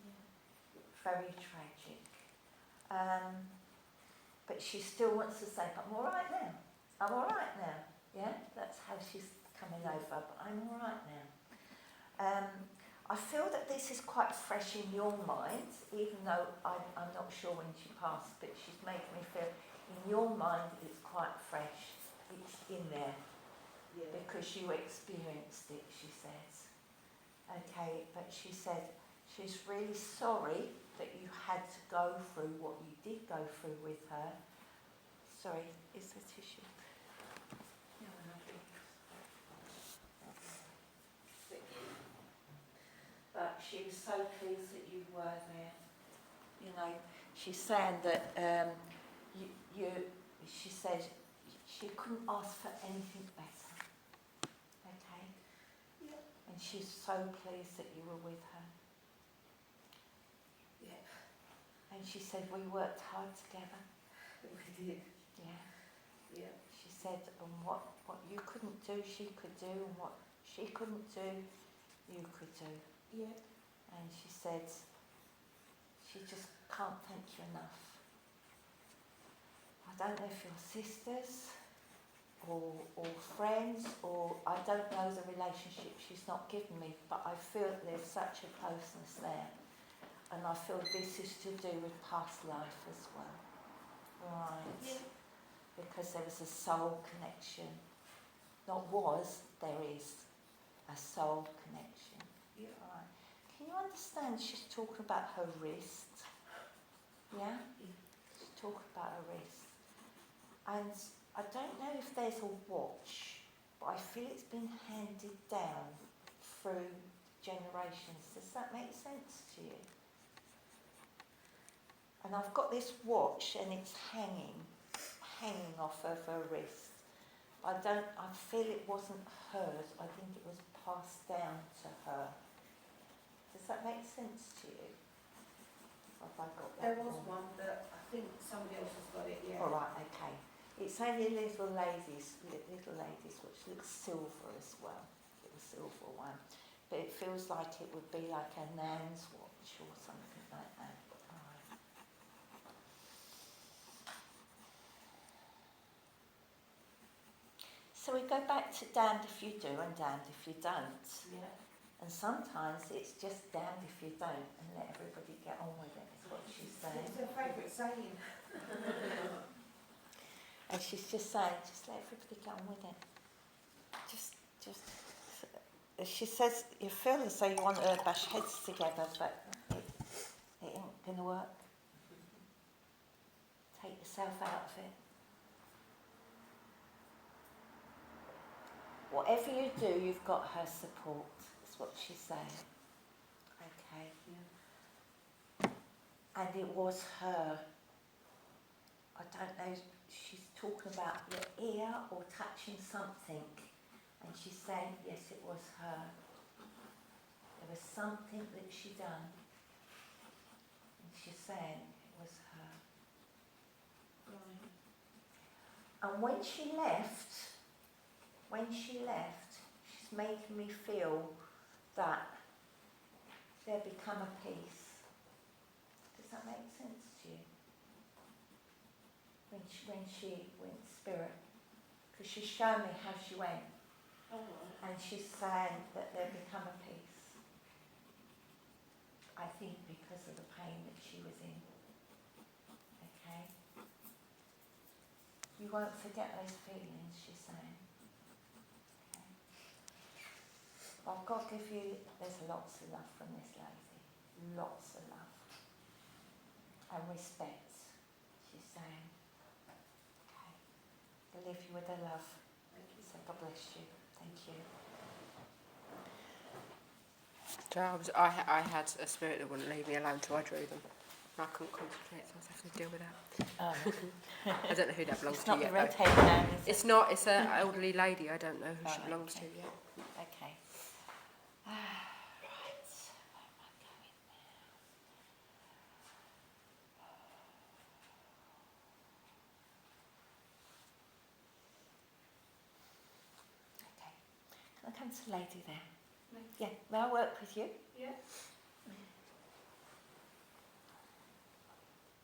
Yeah. Very tragic. But she still wants to say, but I'm all right now. I'm all right now. Yeah, that's how she's coming over, but I'm all right now. I feel that this is quite fresh in your mind, even though I'm not sure when she passed, but she's making me feel In your mind, it's quite fresh. It's in there Yeah. because you experienced it, she says. Okay, but she said she's really sorry that you had to go through what you did go through with her. Sorry, is there tissue? No, nothing. But she was so pleased that you were there. You know, she's saying that she said she couldn't ask for anything better. Okay? Yeah. And she's so pleased that you were with her. Yeah. And she said we worked hard together. We did. Yeah. Yeah. She said what you couldn't do, she could do, and what she couldn't do, you could do. Yeah. And she said she just can't thank you enough. I don't know if you're sisters or friends, or I don't know the relationship she's not given me, but I feel there's such a closeness there. And I feel this is to do with past life as well. Right. Yeah. Because there was a soul connection. Not was, there is a soul connection. Yeah. Right. Can you understand she's talking about her wrist? Yeah? Yeah. She's talking about her wrist. And I don't know if there's a watch, but I feel it's been handed down through generations. Does that make sense to you? And I've got this watch and it's hanging off of her wrist. I feel it wasn't hers. I think it was passed down to her. Does that make sense to you? Have I got that There was wrong? one, but I think somebody else has got it, yeah. All right, okay. It's only little ladies, which looks silver as well. Little silver one. But it feels like it would be like a nan's watch or something like that. All right. So we go back to damned if you do and damned if you don't. Yeah. And sometimes it's just damned if you don't and let everybody get on with it, is what she's saying. It's her favourite saying. And she's just saying, just let everybody get on with it. Just, she says, you feel as though you want to bash heads together, but it ain't going to work. Take yourself out of it. Whatever you do, you've got her support. That's what she's saying. Okay. Yeah. And it was her. I don't know, she's talking about your ear or touching something. And she's saying, yes, it was her. There was something that she done. And she's saying it was her. Right. And when she left, she's making me feel that there become a peace. Does that make sense to you? When she went spirit, because she's shown me how she went, Oh, right. and she's saying that there become a peace. I think because of the pain that she was in. Okay? You won't forget those feelings, she's saying. Okay? I've got to give you, there's lots of love from this lady. Lots of love. And respect, she's saying. Okay. I'll leave you with her love. So God bless you. Thank you. So I had a spirit that wouldn't leave me alone till I drew them. I couldn't concentrate, so I was having to deal with that. I don't know who that belongs It's to not yet. the red though. head man, is it? It's not. It's an elderly lady. I don't know who she Oh, belongs okay. to yet. Okay. Right. Where am I going now? Okay. Can I come to the lady there? No. Yeah. May I work with you? Yeah.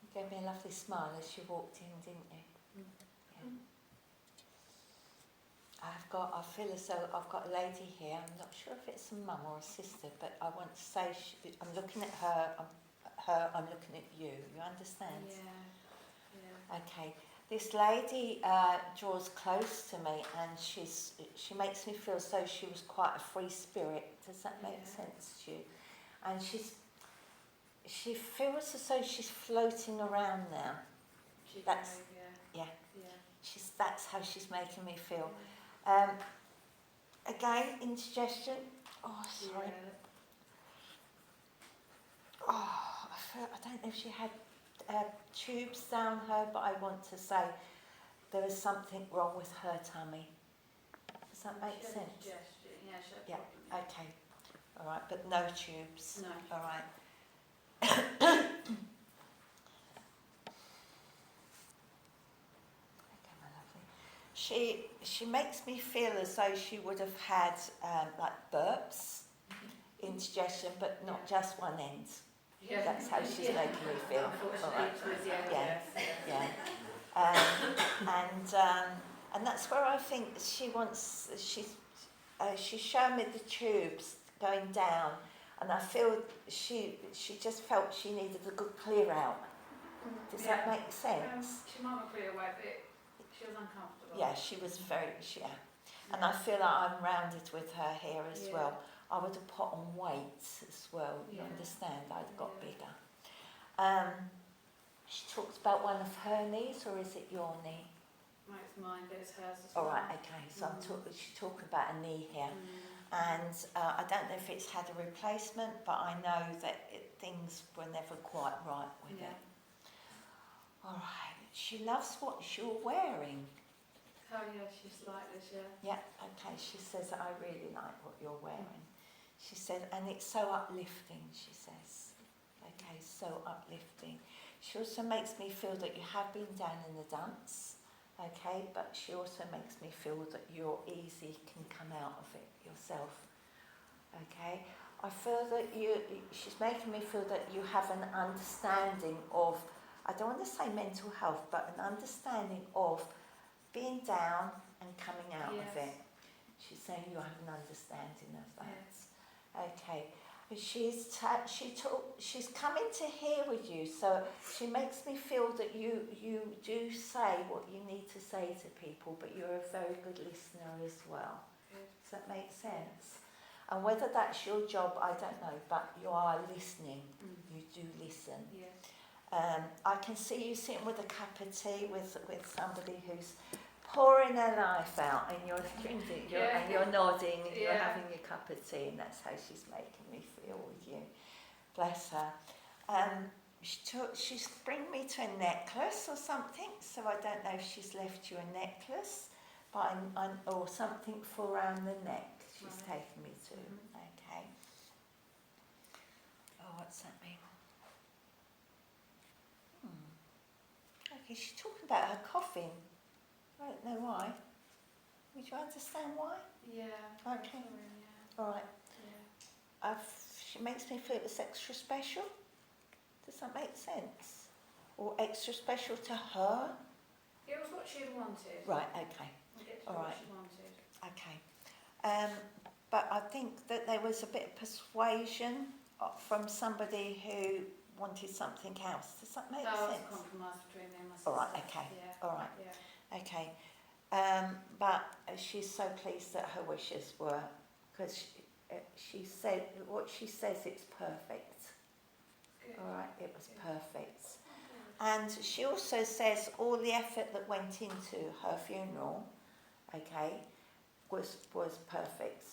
You gave me a lovely smile as you walked in, didn't you? Mm. Yeah. I feel as though I've got a lady here. I'm not sure if it's a mum or a sister, but I want to say I'm looking at her. I'm looking at you. You understand? Yeah. Okay. this lady draws close to me, and she makes me feel as though she was quite a free spirit. Does that make sense to you? And she feels as though she's floating around now. That's that's how she's making me feel. Again, indigestion. Oh, sorry. Oh, I don't know if she had tubes down her, but I want to say there is something wrong with her tummy. Does that make sense? Yeah. Okay. All right, but no tubes. No. All right. She makes me feel as though she would have had like burps, indigestion, but not just one end. Yeah. That's how she's making me feel. All right. And that's where I think she wants. She's shown me the tubes going down, and I feel she just felt she needed a good clear out. Does that make sense? She might not clear away, but she was uncomfortable. Yeah, she was very, and I feel like I'm rounded with her here as well. I would have put on weight as well, you understand, I'd got bigger. She talks about one of her knees, or is it your knee? No, it's mine, but it's hers as well. All right, okay, so she's talking about a knee here. And I don't know if it's had a replacement, but I know that things were never quite right with it. All right, she loves what you're wearing. Oh yeah, she's like this, Yeah, okay, she says, I really like what you're wearing. She said, and it's so uplifting, she says. Okay, so uplifting. She also makes me feel that you have been down in the dumps, okay, but she also makes me feel that you're easy, can come out of it yourself, okay. I feel that she's making me feel that you have an understanding of, I don't want to say mental health, but an understanding of being down and coming out of it. She's saying you have an understanding of that. Okay. She's coming to here with you, so she makes me feel that you do say what you need to say to people, but you're a very good listener as well. Does that make sense? And whether that's your job, I don't know, but you are listening. You do listen. I can see you sitting with a cup of tea with somebody who's pouring their life out, and you're drinking, and you're nodding, and you're having your cup of tea, and that's how she's making me feel with you. Bless her. She's bringing me to a necklace or something, so I don't know if she's left you a necklace, but or something for around the neck. She's taken me to. Okay. Oh, what's that mean? Okay, she's talking about her coughing. I don't know why. Would you understand why? Yeah. Okay. All right. She makes me feel it was extra special. Does that make sense? Or extra special to her? It was what she wanted. Right. Okay. All right. What she wanted. Okay. But I think that there was a bit of persuasion from somebody who wanted something else. Does that make sense? There was a compromise between them. All right. Okay. All right. Okay. But she's so pleased that her wishes were, because she said, what she says, it's perfect. Good. All right, it was perfect. And she also says all the effort that went into her funeral, okay, was perfect.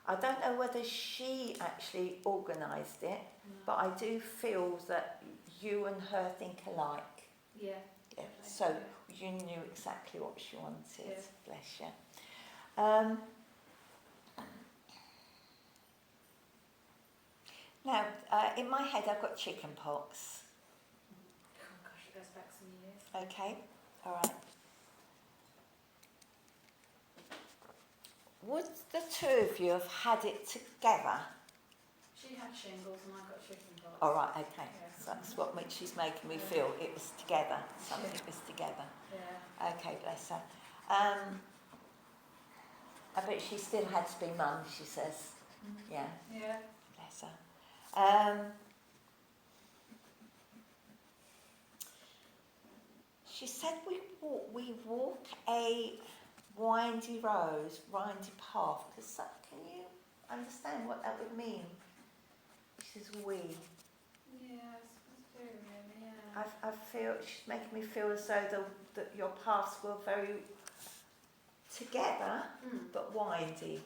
I don't know whether she actually organised it, but I do feel that you and her think alike. Yeah. Yeah, so you knew exactly what she wanted. Bless you. Now, in my head, I've got chicken pox. Oh gosh, it goes back some years. Okay, all right. Would the two of you have had it together? She had shingles and I got chicken pox. All right, okay. So that's what she's making me feel. It was together. Something was together. Yeah. Okay, bless her. I bet she still had to be mum, she says. Yeah. Yeah. Bless her. She said we walk a windy road, windy path. Can you understand what that would mean? She says we. Yeah, it's very really, yeah. I feel she's making me feel as though that your paths were very together but windy.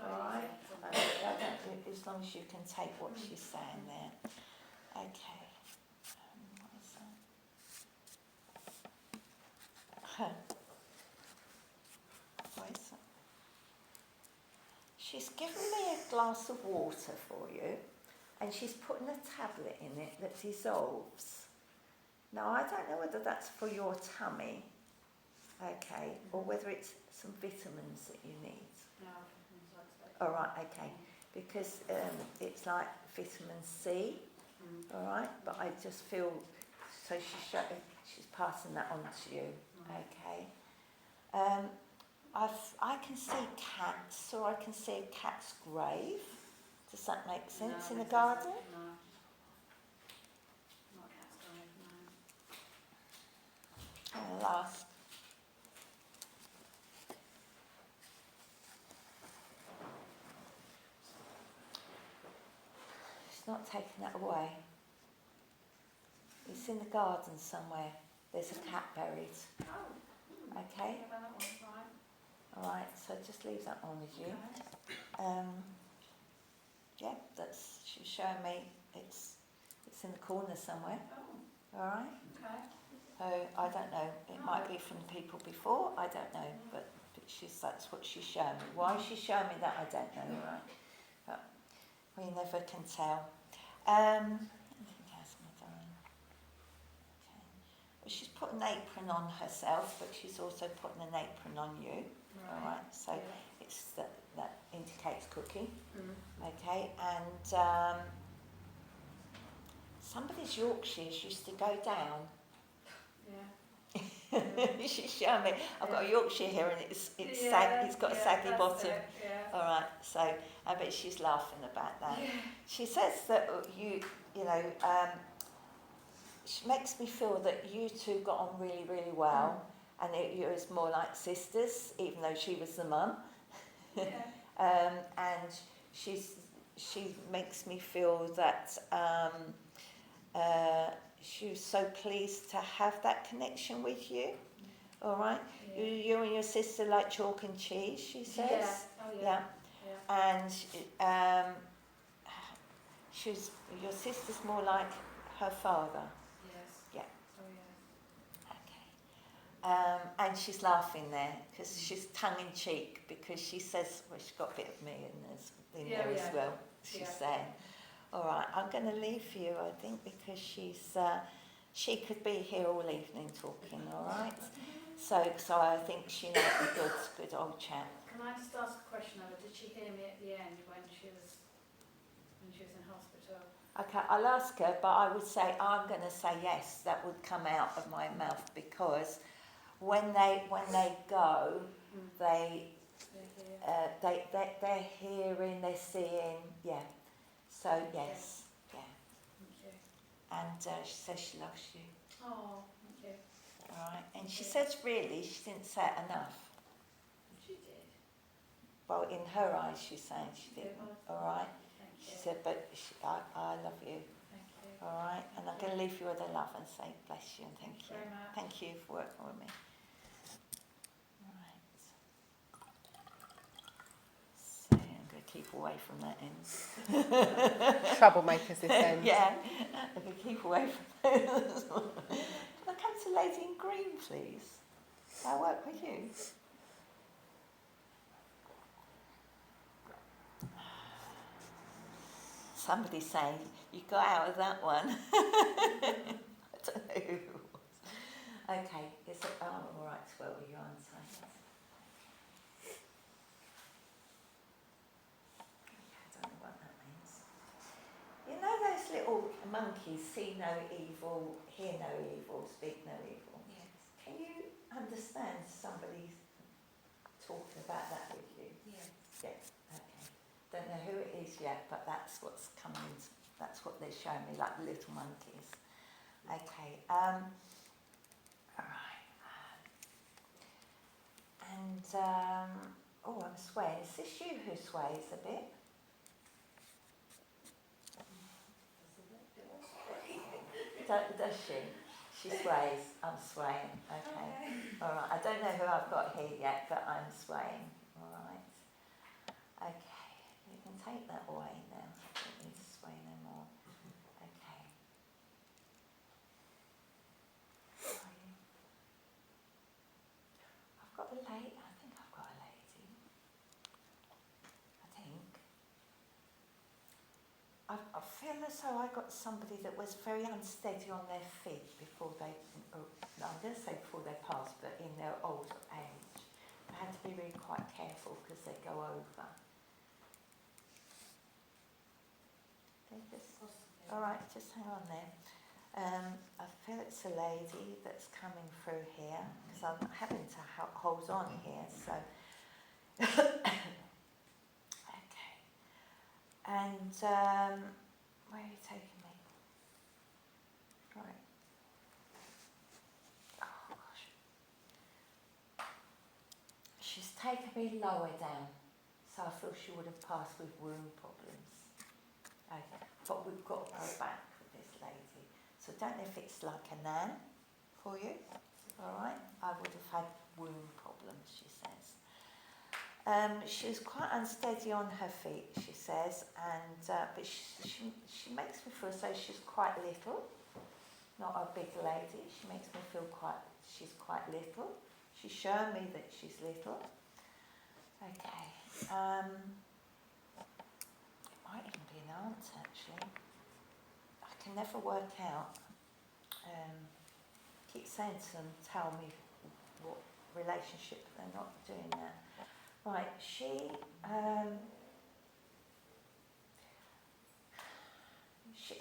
All right. As long as you can take what she's saying there. Okay. What is that? What is that? She's given me a glass of water for you, and she's putting a tablet in it that dissolves. Now, I don't know whether that's for your tummy, okay, or whether it's some vitamins that you need. No, things like that. All right, okay, because it's like vitamin C, all right, but I just feel, so she's passing that on to you, okay. I can see cats, or I can see a cat's grave. Does that make sense in the garden? No. Not cat's grave, no. And last. She's not taking that away. It's in the garden somewhere. There's a cat buried. Oh. Okay? Yeah, that one's fine. All right, so just leave that one with you. Okay. Yeah, she's showing me it's in the corner somewhere. Oh, All right? okay. So I don't know. It might be from the people before. I don't know, but that's what she's showing me. Why she's showing me that, I don't know. Right? But we never can tell. Anything else, my darling? Okay. Well, she's put an apron on herself, but she's also putting an apron on you. All right. So it's that indicates cooking. Okay, and somebody's Yorkshires used to go down. Yeah. She's showing me. I've got a Yorkshire here, and it's got a saggy bottom. Yeah. All right, so I bet she's laughing about that. Yeah. She says that you know, she makes me feel that you two got on really, really well, and you was more like sisters, even though she was the mum. Yeah. And she makes me feel that she was so pleased to have that connection with you. All right, Yeah. you and your sister like chalk and cheese. She says. Yeah. Oh, yeah. Yeah. And your sister's more like her father. Yes. Yeah. Oh, yeah. Okay. And she's laughing there because she's tongue in cheek because she says, well, she's got a bit of me in there as well. She's saying, all right, I'm going to leave you, I think, because she could be here all evening talking. All right. So I think she knows a good old chat. Can I just ask a question of her? Did she hear me at the end when she was in hospital? Okay, I'll ask her, but I would say I'm going to say yes. That would come out of my mouth because when they go, they're hearing, they're seeing, yeah. So yes, yeah. Thank you. And she says she loves you. Oh, thank you. All right, and she says really she didn't say it enough. She did. Well, in her eyes, she's saying she didn't. All right. Thank She you. said, but I love you. Thank you. All right, and I'm going to leave you with a love and say bless you and thank you. Very much. Thank you for working with me. Right. So I'm going to keep away from that end. Troublemakers this end. Yeah, I'm going to keep away from those. Can I come to Lady in Green, please? Can I work with you? Somebody's saying, you got out of that one. I don't know who it was. Okay, I'm all right to work with your answer. I don't know what that means. You know those little monkeys, see no evil, hear no evil, speak no evil? Yes. Can you understand somebody talking about that with you? Yes. Yeah, okay. Don't know who it is yet, but that's what's coming. That's what they're showing me, like the little monkeys. Okay. And, oh, I'm swaying. Is this you who sways a bit? Does she? She sways. I'm swaying. Okay. All right. I don't know who I've got here yet, but I'm swaying. All right. Okay. You can take that away now. I don't need to sway no more. Okay. I've got a lady. I think I've got a lady. I think. I feel as though I got somebody that was very unsteady on their feet before they, I'm going to say before they passed, but in their old age. I had to be really quite careful because they go over. All right, just hang on there. I feel it's a lady that's coming through here because I'm having to hold on here. So, okay. And where are you taking me? Right. Oh gosh. She's taken me lower down, so I feel she would have passed with womb problems. Okay. But we've got to go back with this lady. So I don't know if it's like a nan for you. All right. I would have had womb problems, she says. She was quite unsteady on her feet, she says, and but she makes me feel as though she's quite little, not a big lady. She makes me feel she's quite little. She's shown me that she's little. Okay. It might even be an aunt, actually. I can never work out. Keep saying to them, tell me what relationship, but they're not doing that. Right,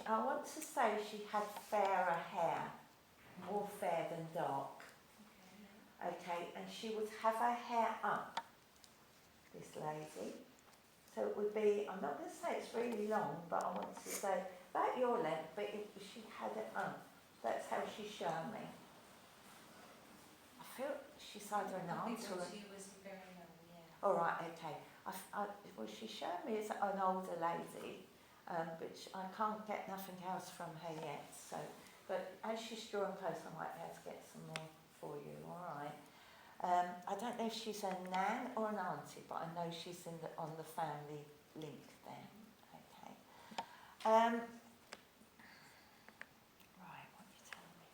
I want to say she had fairer hair, more fair than dark. Okay, and she would have her hair up, this lady. So it would be, I'm not going to say it's really long, but I want to say about your length, but she had it up. That's how she's shown me. I feel she's either an aunt or She was very young, yeah. all right, okay. Well, she showed me as an older lady, but I can't get nothing else from her yet. So, but as she's drawing close, I might be able to get some more for you. All right. I don't know if she's a nan or an auntie, but I know she's on the family link there. Okay. Right, what are you telling me?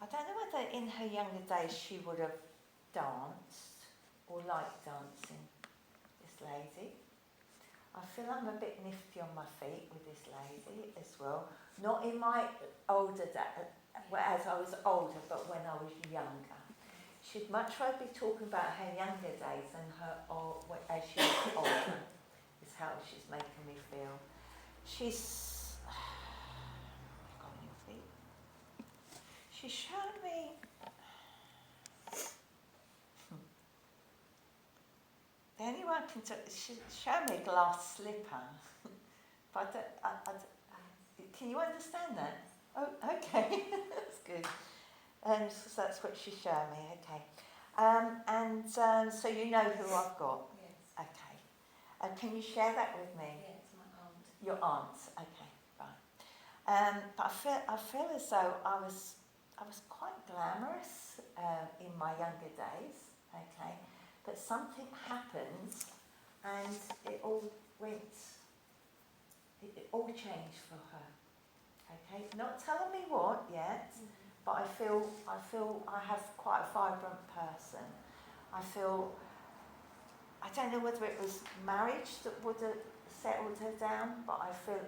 I don't know whether in her younger days she would have danced or liked dancing, this lady. I feel I'm a bit nifty on my feet with this lady as well. Not in my older days, as I was older, but when I was younger. She'd much rather be talking about her younger days than as she was older, is how she's making me feel. She's got on your feet. She's shown me. The only one she's shown me a glass slipper. But can you understand that? Oh, okay, that's good. So that's what she's showing me. Okay, so you know who I've got. Yes. Okay. Can you share that with me? Yeah, it's my aunt. Your aunt. Okay, right. But I feel as though I was quite glamorous in my younger days. Okay, but something happened, and it all changed for her. Okay, not telling me what yet. But I feel I have quite a vibrant person. I don't know whether it was marriage that would have settled her down, but I feel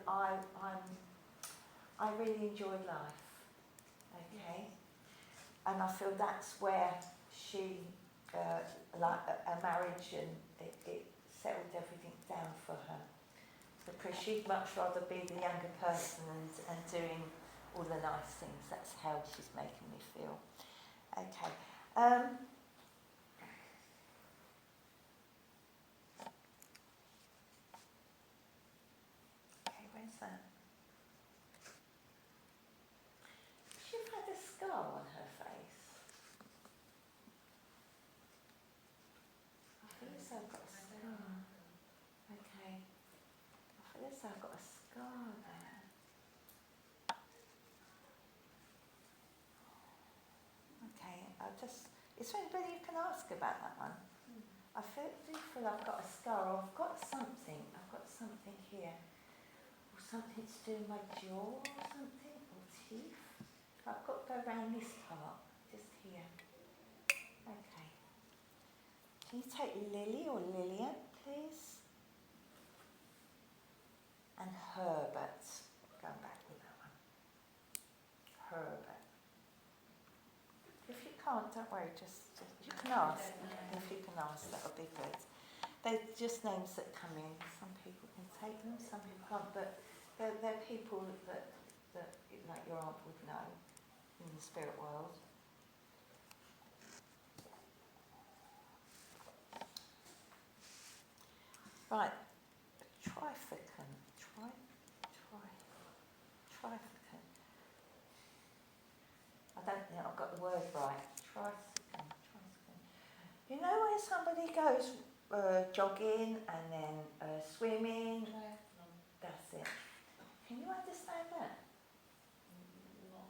I really enjoyed life. Okay, and I feel that's where she like a marriage and it settled everything down for her, because she'd much rather be the younger person and doing all the nice things. That's how she's making me feel. Okay. Okay, where's that? She's had a scar on her face. Where's that? I've got a scar there. Okay, is there anybody you can ask about that one? I do feel I've got a scar, or I've got something here. Or something to do with my jaw or something, or teeth. I've got to go around this part, just here. Okay. Can you take Lily or Lillian, please? And Herbert. Going back with that one. Herbert. If you can't, don't worry, just you can ask. If you can ask, that would be good. They're just names that come in. Some people can take them, some people can't, but they're people that like your aunt would know in the spirit world. Right, trifecant. Trifecant. I don't think I've got the word right. Trifecant. You know where somebody goes jogging and then swimming? Triathlon. That's it. Can you understand that? Not.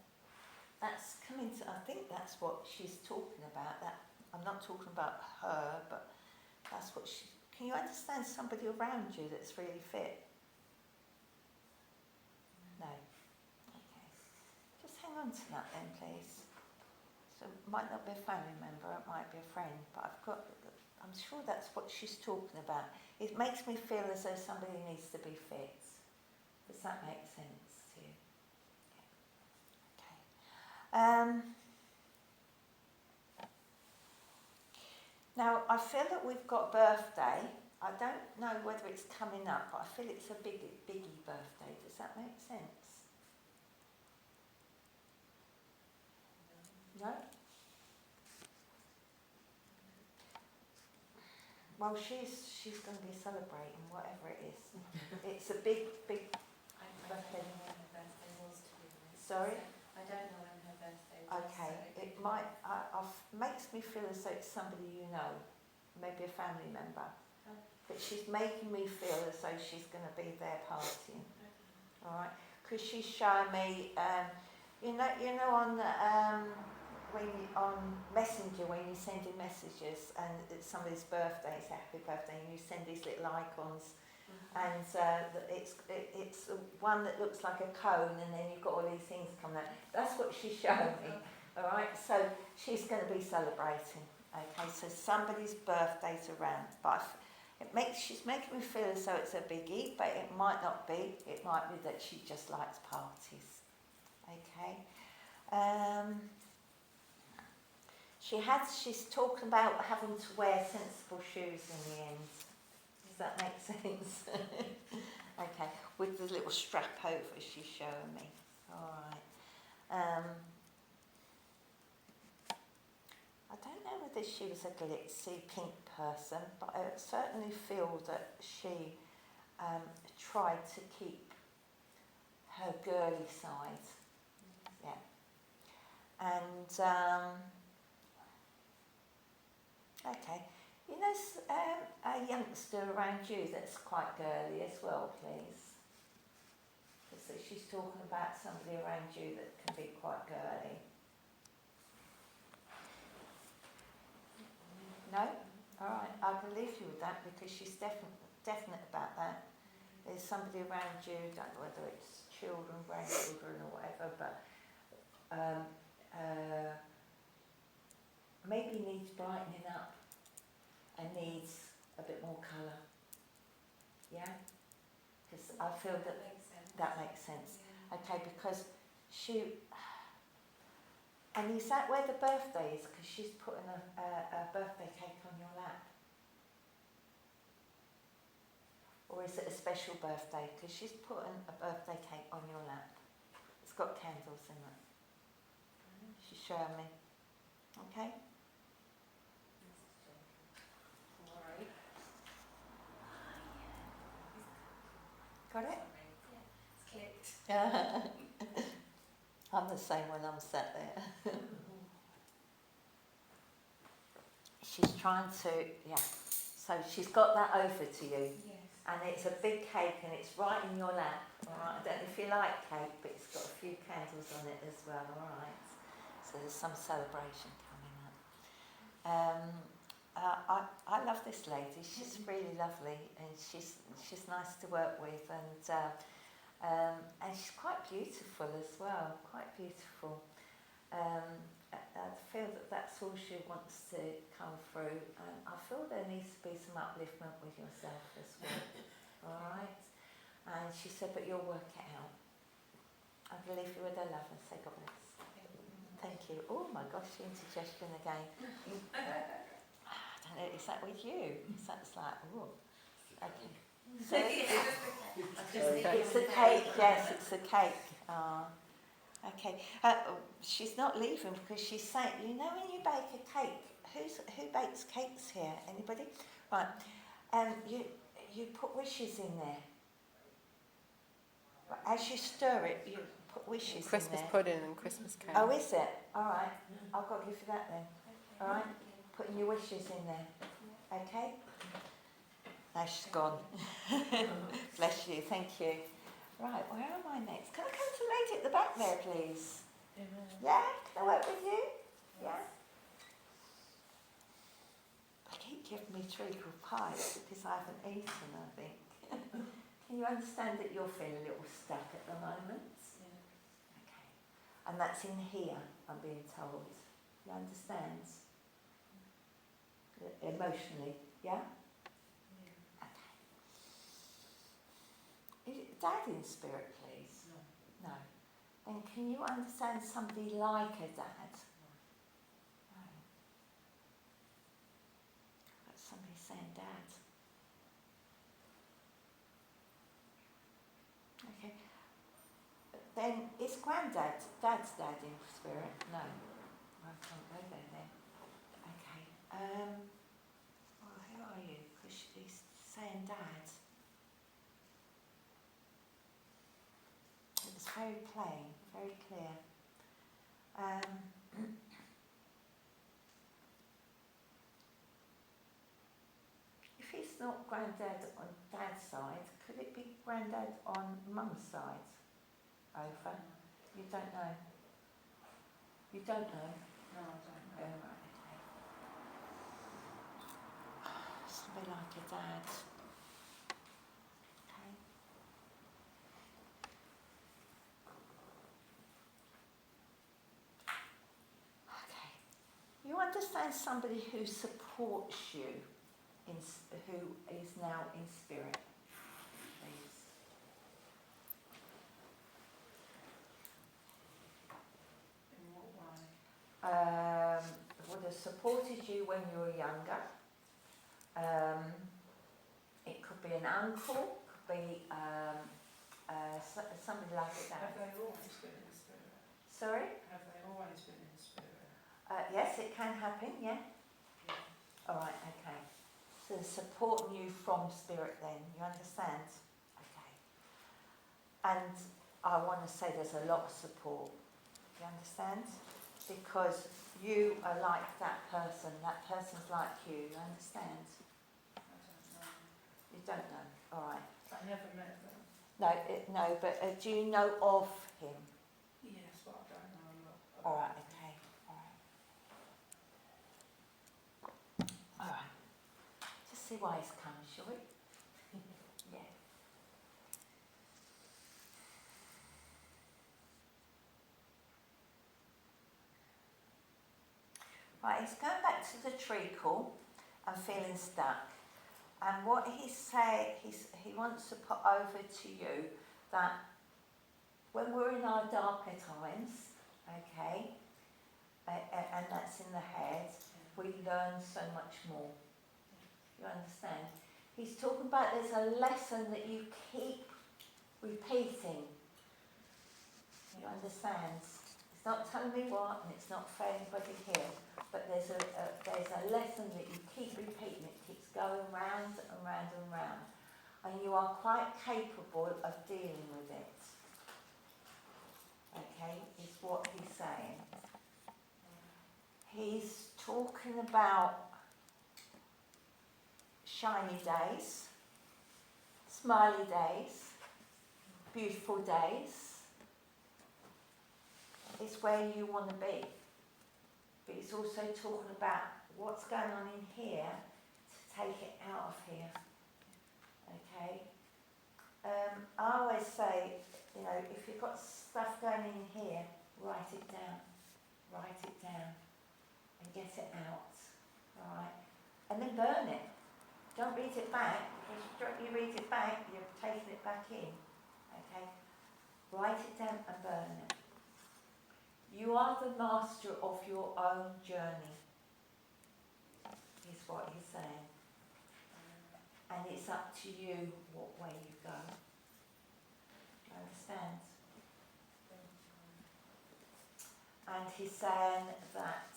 That's coming to, I think that's what she's talking about. That I'm not talking about her, but that's what she. Can you understand somebody around you that's really fit? No. Okay. Just hang on to that then, please. So it might not be a family member, it might be a friend, but I'm sure that's what she's talking about. It makes me feel as though somebody needs to be fit. Does that make sense to you? Okay. Now, I feel that we've got a birthday. I don't know whether it's coming up, but I feel it's a biggie birthday. Does that make sense? No? Well, she's going to be celebrating whatever it is. It's a big I don't birthday. know when her birthday was, to be honest. Sorry? I don't know when her birthday was. Okay, so- it might, makes me feel as though it's somebody you know, maybe a family member. Oh. But she's making me feel as though she's going to be there partying. Alright, because she's showing me, you know on on Messenger when you send in messages and it's somebody's birthday, it's a happy birthday, and you send these little icons, and it's one that looks like a cone, and then you've got all these things coming out. That's what she's showing me. Alright, so she's going to be celebrating. Okay, so somebody's birthday's around, but she's making me feel as though it's a biggie, but it might not be. It might be that she just likes parties. Okay. She's talking about having to wear sensible shoes in the end. Does that make sense? Okay, with the little strap over she's showing me. Alright. I don't know whether she was a glitzy pink person, but I certainly feel that she tried to keep her girly side. Yeah. And okay, you know a youngster around you that's quite girly as well, please. So she's talking about somebody around you that can be quite girly. No? Alright, I believe you with that because she's definite about that. There's somebody around you, don't know whether it's children, grandchildren or whatever, but maybe needs brightening up and needs a bit more colour. Yeah? Because I feel that makes sense. Yeah. Okay, because she... And is that where the birthday is? Because she's putting a birthday cake on your lap. Or is it a special birthday? Because she's putting a birthday cake on your lap. It's got candles in it. She's showing me. Okay? Alright. Got it? Yeah, it's clicked. I'm the same when I'm sat there. She's trying to, yeah. So she's got that over to you. Yes. and it's a big cake and it's right in your lap. All right. I don't know if you like cake, but it's got a few candles on it as well. All right. So there's some celebration coming up. I love this lady. She's really lovely, and she's nice to work with, and she's quite beautiful as well. Quite beautiful. I feel that that's all she wants to come through. I feel there needs to be some upliftment with yourself as well. All right. And she said, but you'll work it out. I believe you with her love, and say God bless. Thank you. Oh my gosh, the indigestion again. I don't know, is that with you? That's like, oh, okay. So it's a cake, yes, it's a cake. Okay. She's not leaving because she's saying, you know, when you bake a cake, who bakes cakes here? Anybody? Right. You put wishes in there. As you stir it, you put wishes Christmas in there. pudding and Christmas cake. Oh, is it? All right. I'll go give you that then. All right. Putting your wishes in there. Okay. Now she's gone. Bless you. Thank you. Right. Where am I next? Can I come to the lady at the back there, please? Yeah. Can I work with you? Yeah. They keep giving me treacle pies because I haven't eaten, I think. Can you understand that you're feeling a little stuck at the moment? Okay. And that's in here, I'm being told. You understand? Emotionally, yeah? Okay. Is it Dad in spirit, please? No. Then can you understand somebody like a dad? No. Got somebody saying Dad. Okay. Then is Granddad, Dad's dad in spirit? No. I can't go there then. Okay. Well, who are you? Because he's saying Dad. It's very plain, very clear. If it's not Granddad on Dad's side, could it be Granddad on Mum's side? Over? You don't know? You don't know? No, I don't Oh, right, okay. Somebody like a dad. Okay. Okay. You understand somebody who supports you, who is now in spirit, please. In what way? Would have supported you when you were younger. It could be an uncle, could be somebody like that. Have they always been in spirit? Sorry? Have they always been in spirit? Yes, it can happen, yeah. All right, okay. So supporting you from spirit then, you understand? Okay. And I want to say there's a lot of support, you understand? Because you are like that person's like you understand? I don't know. You don't know, all right. I never met them. No, but do you know of him? Yes, but I don't know a lot. All right, okay, all right. All right. Just see why he's come, shall we? Yeah. Right, he's going back to the treacle and feeling stuck. And what he's saying, he wants to put over to you that when we're in our darker times, okay, and that's in the head, we learn so much more. You understand? He's talking about there's a lesson that you keep repeating. You understand? It's not telling me what, and it's not for anybody here, but there's a lesson that you keep repeating. It keeps going round and round and round, and you are quite capable of dealing with it. Okay, is what he's saying. He's talking about shiny days. smiley days, beautiful days. It's where you want to be. But it's also talking about what's going on in here to take it out of here. Okay? I always say, you know, if you've got stuff going in here, write it down. Write it down and get it out. Alright? And then burn it. Don't read it back, because you read it back, you're taking it back in. Okay? Write it down and burn it. You are the master of your own journey, is what he's saying. And it's up to you what way you go. Do you understand? And he's saying that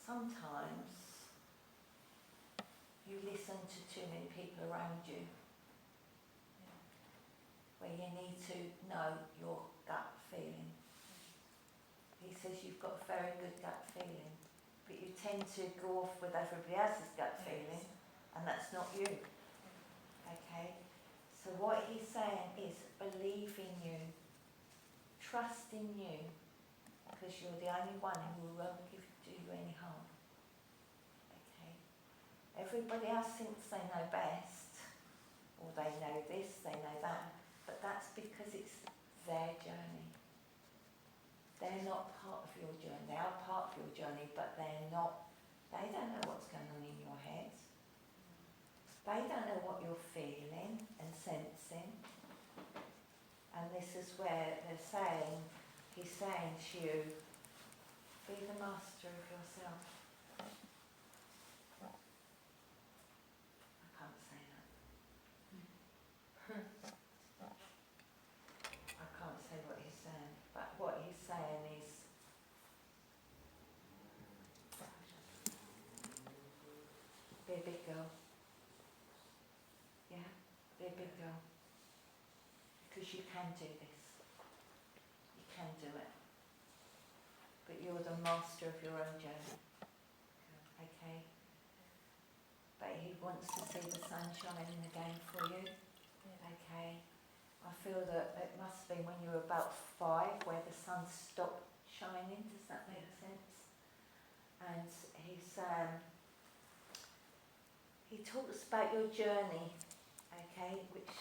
sometimes you listen to too many people around you, where you need to know your gut feeling. He says you've got a very good gut feeling, but you tend to go off with everybody else's gut feeling, and that's not you. Okay? So what he's saying is believe in you, trust in you, because you're the only one who won't do you any harm. Okay? Everybody else thinks they know best, or they know this, they know that, but that's because it's their journey. They're not part of your journey. They are part of your journey, but they're not. They don't know what's going on in your head. They don't know what you're feeling and sensing. And this is where they're saying, he's saying to you, be the master of yourself. I can't say that. I can't say what he's saying, but what he's saying is be a big girl. Yeah, be a big girl. Because you can do this. You can do it. But you're the master of your own journey. Okay? But he wants to see the sun shining again for you. Okay? I feel that it must have been when you were about 5 where the sun stopped shining. Does that make sense? And he talks about your journey, okay, which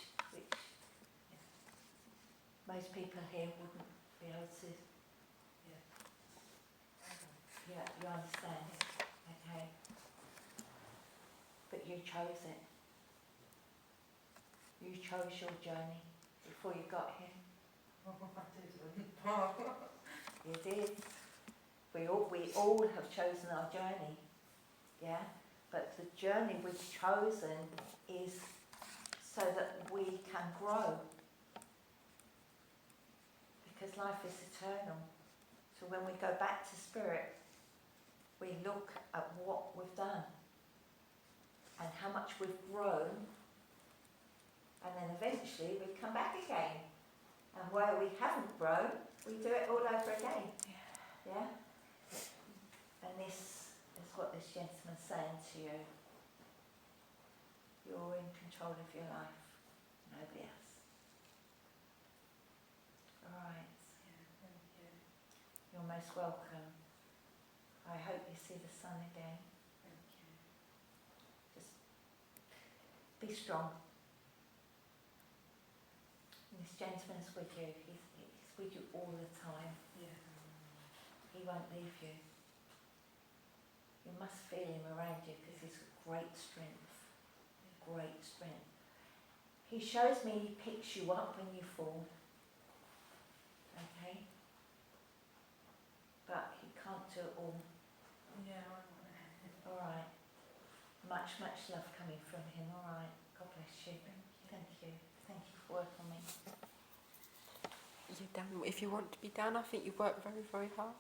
most people here wouldn't be able to. Yeah, you understand, okay? But you chose it. You chose your journey before you got here. You did. We all have chosen our journey, yeah? But the journey we've chosen is so that we can grow. Because life is eternal. So when we go back to spirit, we look at what we've done and how much we've grown, and then eventually we come back again. And where we haven't grown, we do it all over again. Yeah? And this is what this gentleman's saying to you. You're in control of your life, nobody else. Alright. You're most welcome. I hope you see the sun again. Just be strong. And this gentleman's with you. He's with you all the time. He won't leave you. You must feel him around you because he's got great strength. Great strength. He shows me he picks you up when you fall. Okay? But he can't do it all. Alright. Much love coming from him. Alright. God bless you. Thank you. Thank you for working on me. You're done. If you want to be done, I think you've worked very, very hard.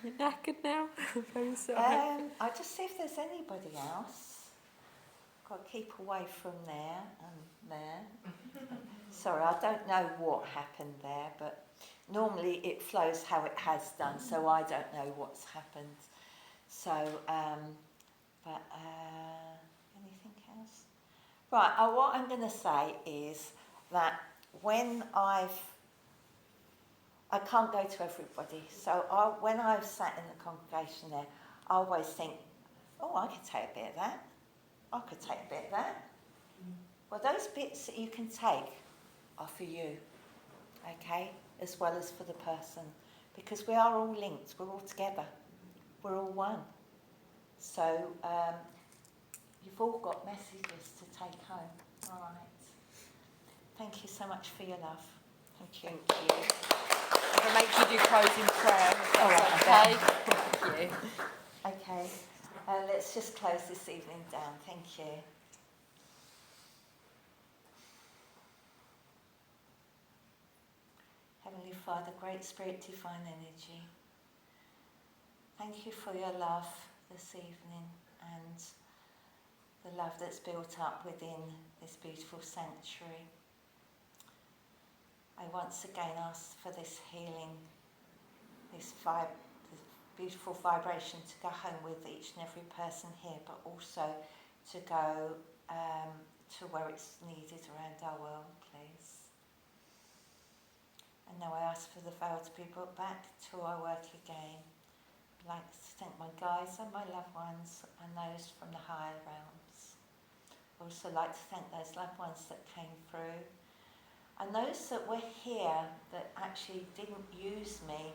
You're knackered now. Very sorry. I'll just see if there's anybody else. Got to keep away from there and there. Sorry, I don't know what happened there, but normally it flows how it has done, so I don't know what's happened. So, anything else? Right, what I'm going to say is that when I can't go to everybody, so when I've sat in the congregation there, I always think, oh, I could take a bit of that. I could take a bit of that. Well, those bits that you can take are for you, okay, as well as for the person, because we are all linked, we're all together, we're all one. So you've all got messages to take home, all right. Thank you so much for your love. Thank you. Thank you. I'm going to make you do closing prayer. All right, Okay. Thank you. Okay, let's just close this evening down. Thank you. Heavenly Father, Great Spirit, Divine Energy, thank you for your love this evening and the love that's built up within this beautiful sanctuary. I once again ask for this healing, this beautiful vibration to go home with each and every person here, but also to go to where it's needed around our world, please. And now I ask for the veil to be brought back to our work again. I'd like to thank my guides and my loved ones and those from the higher realms. I'd also like to thank those loved ones that came through and those that were here that actually didn't use me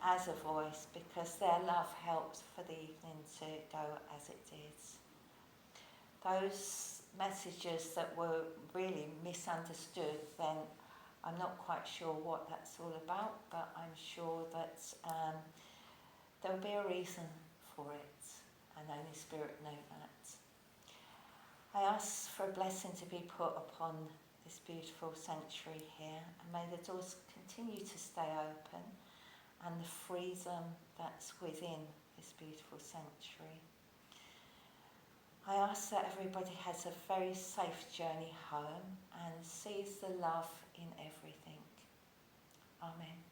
as a voice because their love helped for the evening to go as it did. Those messages that were really misunderstood, then I'm not quite sure what that's all about, but I'm sure that there'll be a reason for it, and only Spirit know that. I ask for a blessing to be put upon this beautiful sanctuary here, and may the doors continue to stay open, and the freedom that's within this beautiful sanctuary. I ask that everybody has a very safe journey home and sees the love in everything. Amen.